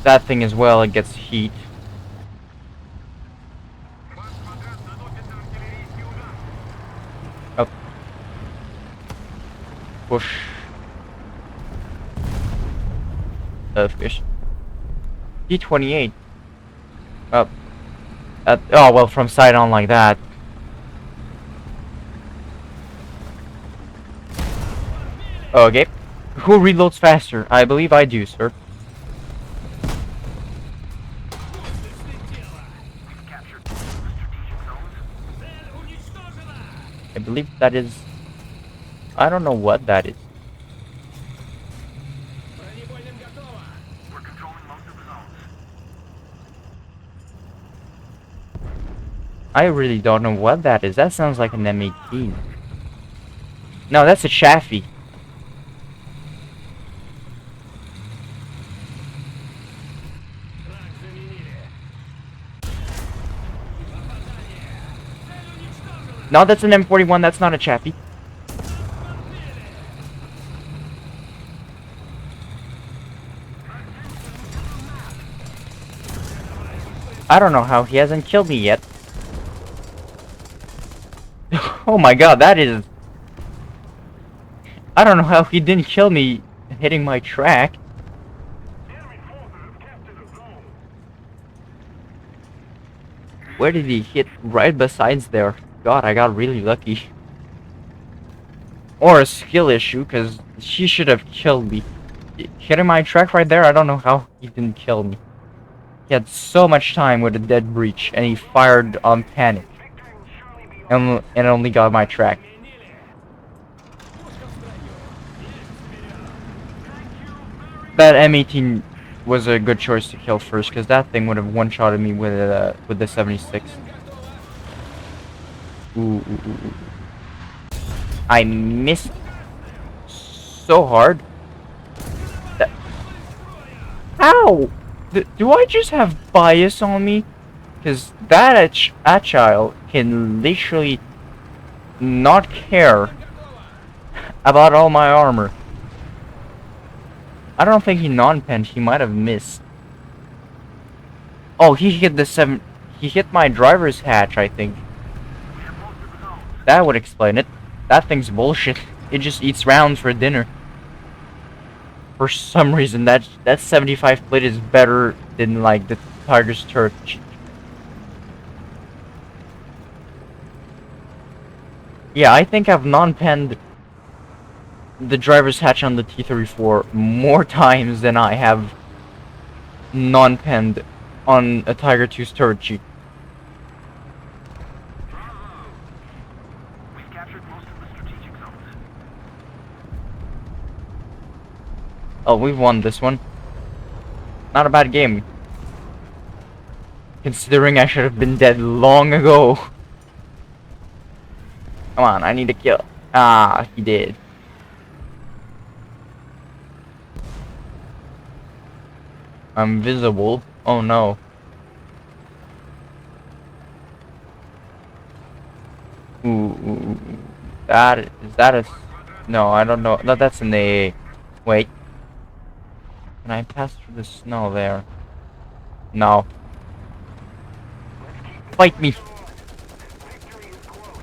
That thing as well, it gets heat. Up. Push. Fish. T-28. Up. Oh, well, from sight on like that. Okay. Who reloads faster? I believe I do, sir. I believe that is... I don't know what that is. I really don't know what that is. That sounds like an M18. No, that's a Chaffee. No, that's an M41. That's not a Chaffee. I don't know how he hasn't killed me yet. Oh my god, that is... I don't know how he didn't kill me hitting my track. Where did he hit? Right besides there. God, I got really lucky. Or a skill issue, because she should have killed me. Hitting my track right there, I don't know how he didn't kill me. He had so much time with a dead breach, and he fired on panic. And only got my track. That M18 was a good choice to kill first, because that thing would have one-shotted me with the 76. Ooh. I missed so hard. How? Do I just have bias on me? Because that Agile can literally not care about all my armor. I don't think he non-penned. He might have missed. Oh, he hit the 7. He hit my driver's hatch, I think. That would explain it. That thing's bullshit. It just eats rounds for dinner. For some reason, that 75 plate is better than like the Tiger's turret. Yeah, I think I've non-penned the driver's hatch on the T-34 more times than I have non-penned on a Tiger 2's turret cheek. We've captured most of the strategic zones. Oh, we've won this one. Not a bad game. Considering I should have been dead long ago. Come on, I need a kill. Ah, he did. I'm visible. Oh no. Ooh. That is that a... No, I don't know. No, that's an AA. Wait. Can I pass through the snow there? No. Fight me. Victory is close.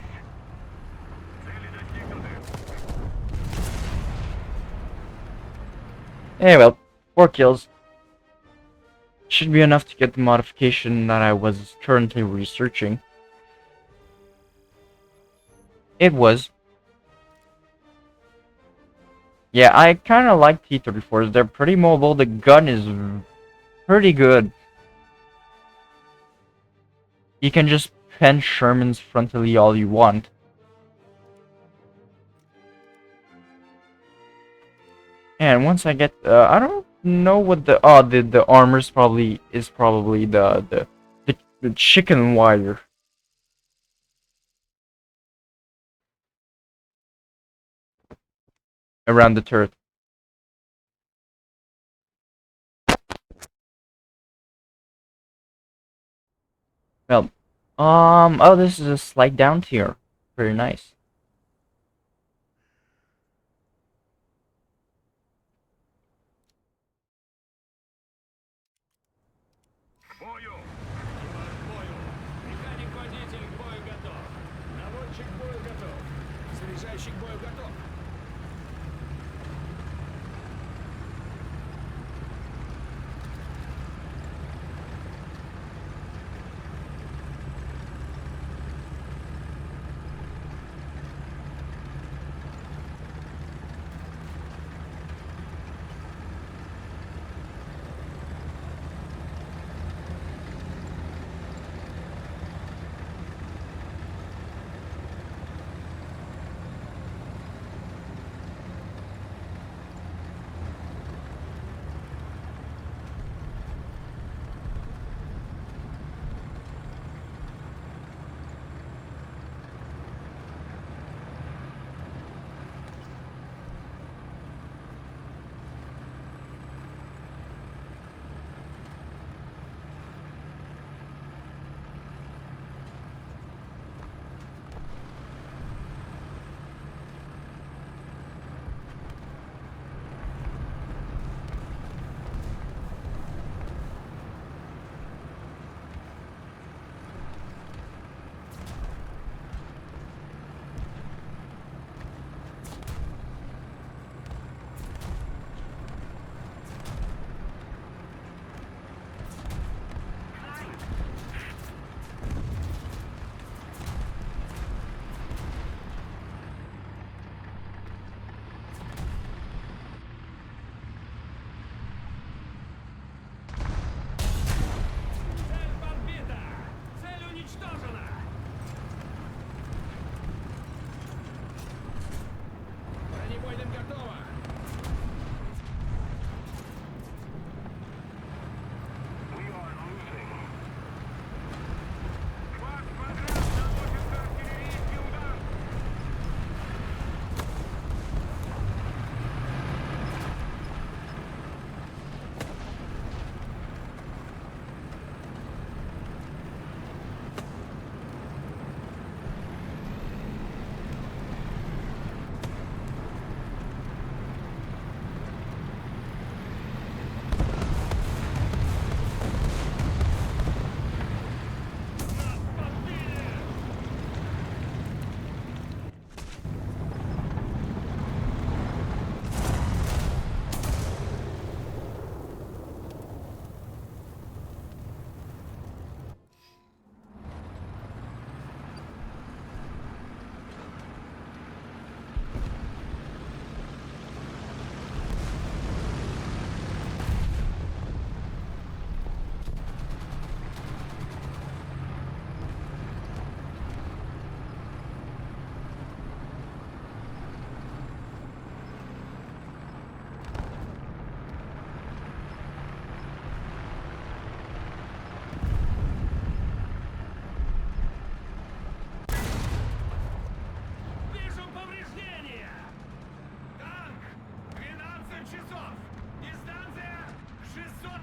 Eh, well, 4 kills. Should be enough to get the modification that I was currently researching. It was. Yeah, I kind of like T-34s. They're pretty mobile. The gun is pretty good. You can just pen Shermans frontally all you want. And once I get, I don't know what the the armor's probably the chicken wire. Around the turret. Well, oh, this is a slight down tier. Very nice. Бою! Бою. Механик-водитель к бою готов. Наводчик к бою готов. Заряжающий к бою готов.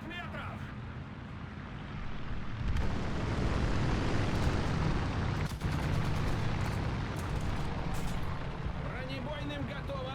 метров! Бронебойным готово!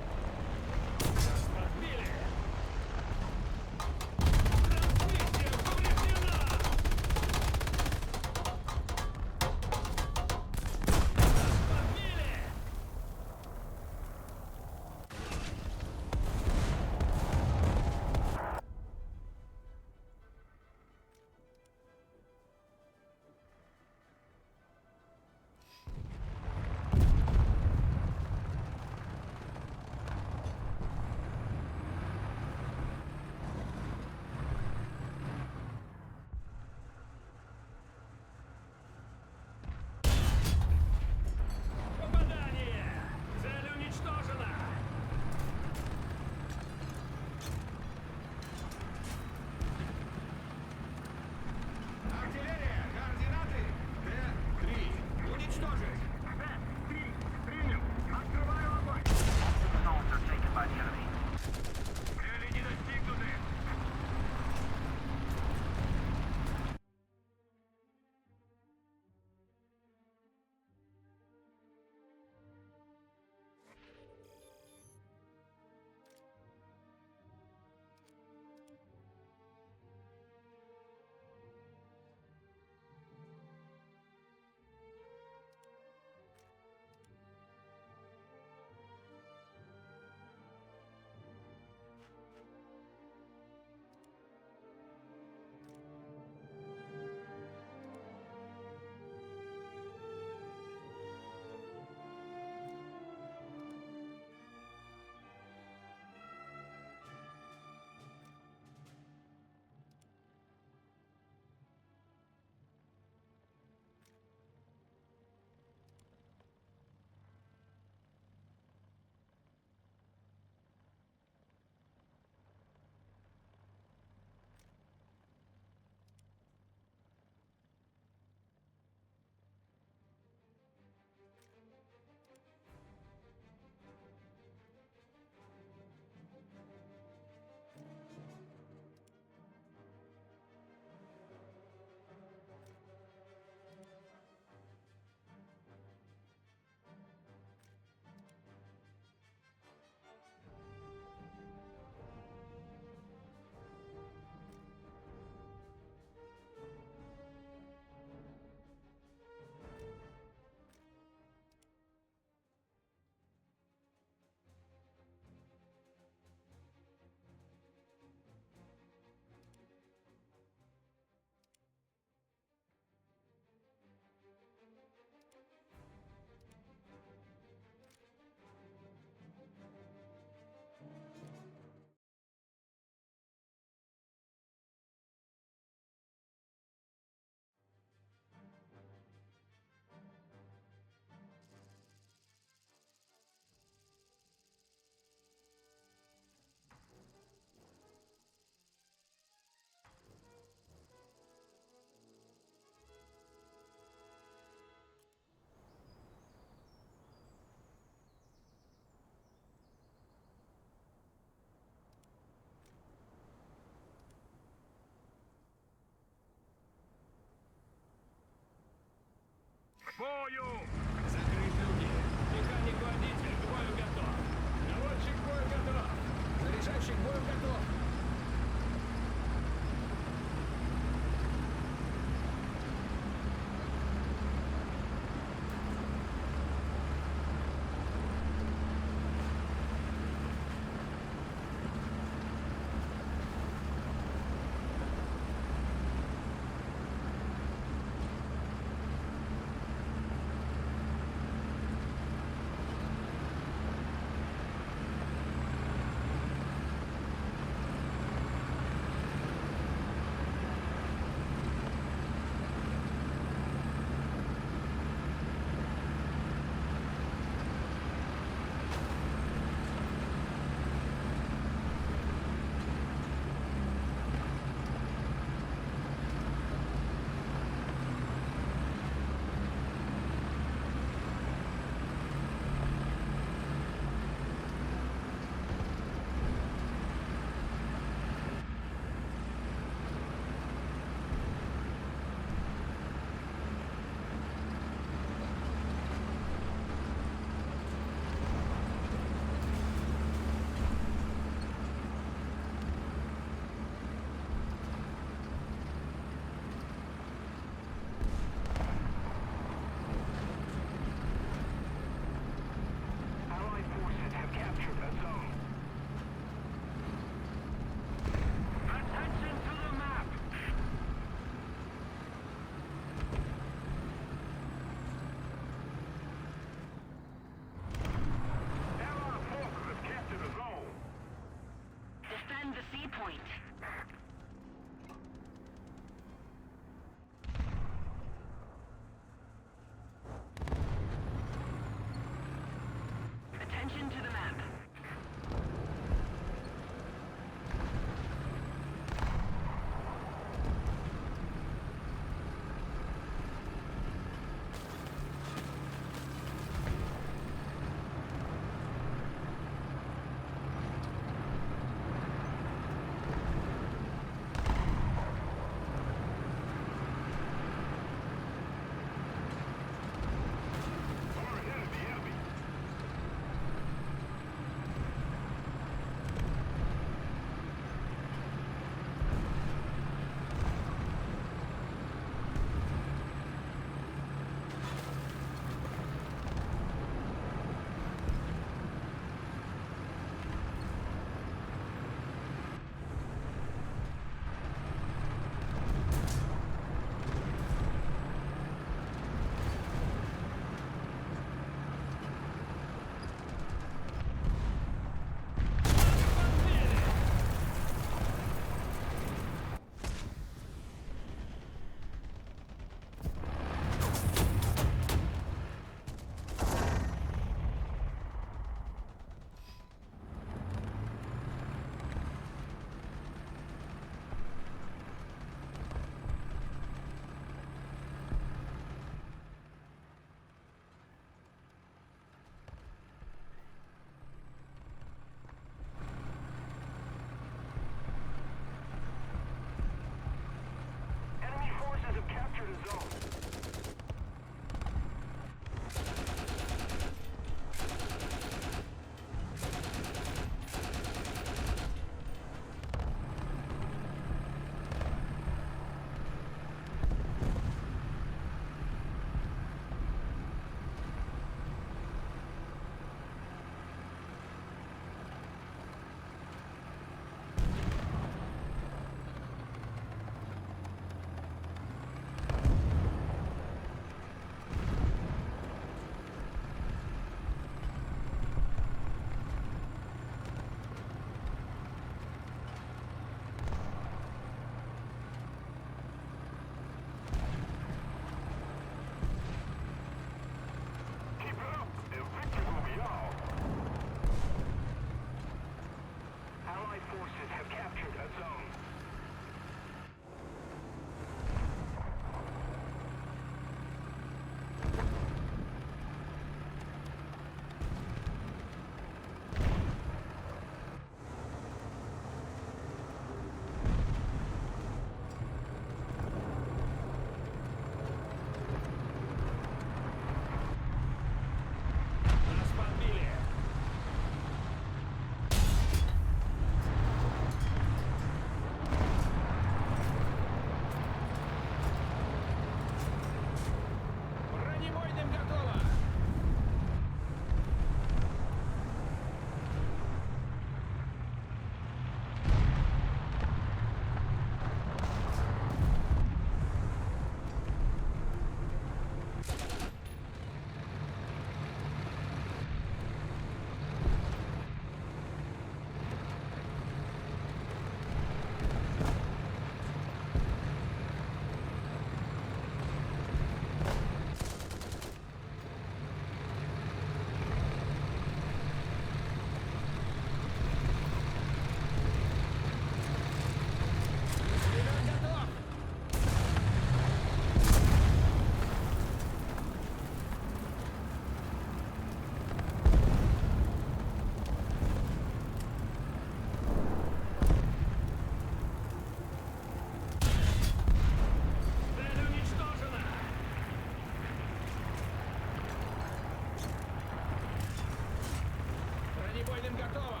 Бронебойным готово!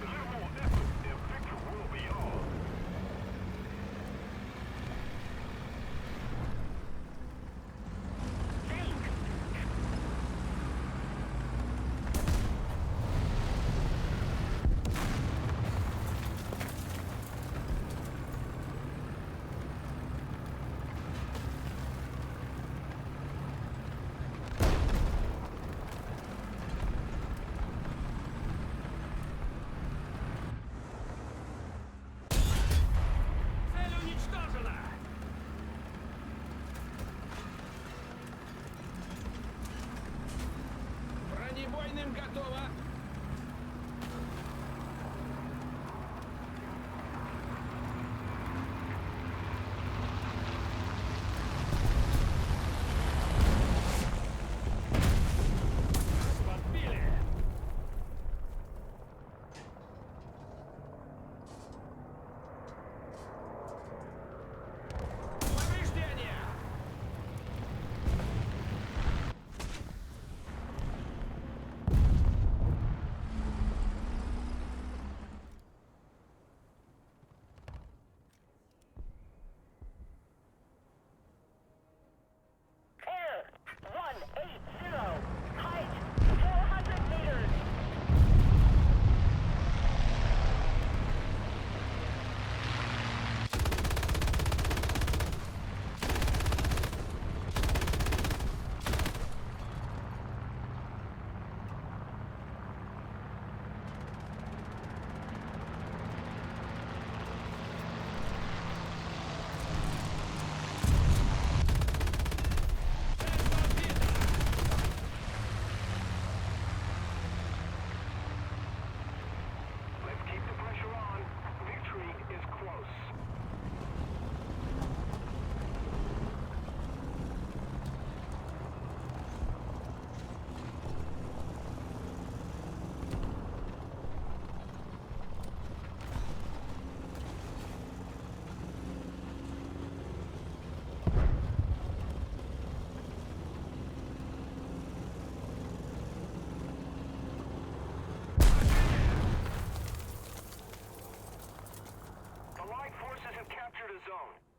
Considerable effort and victory will be ours. Thanks. Цель уничтожена! Бронебойным готово! Подбили! Повреждения! Air 180. Height 400 meters. Let's keep the pressure on. Victory is close. Allied forces have captured a zone.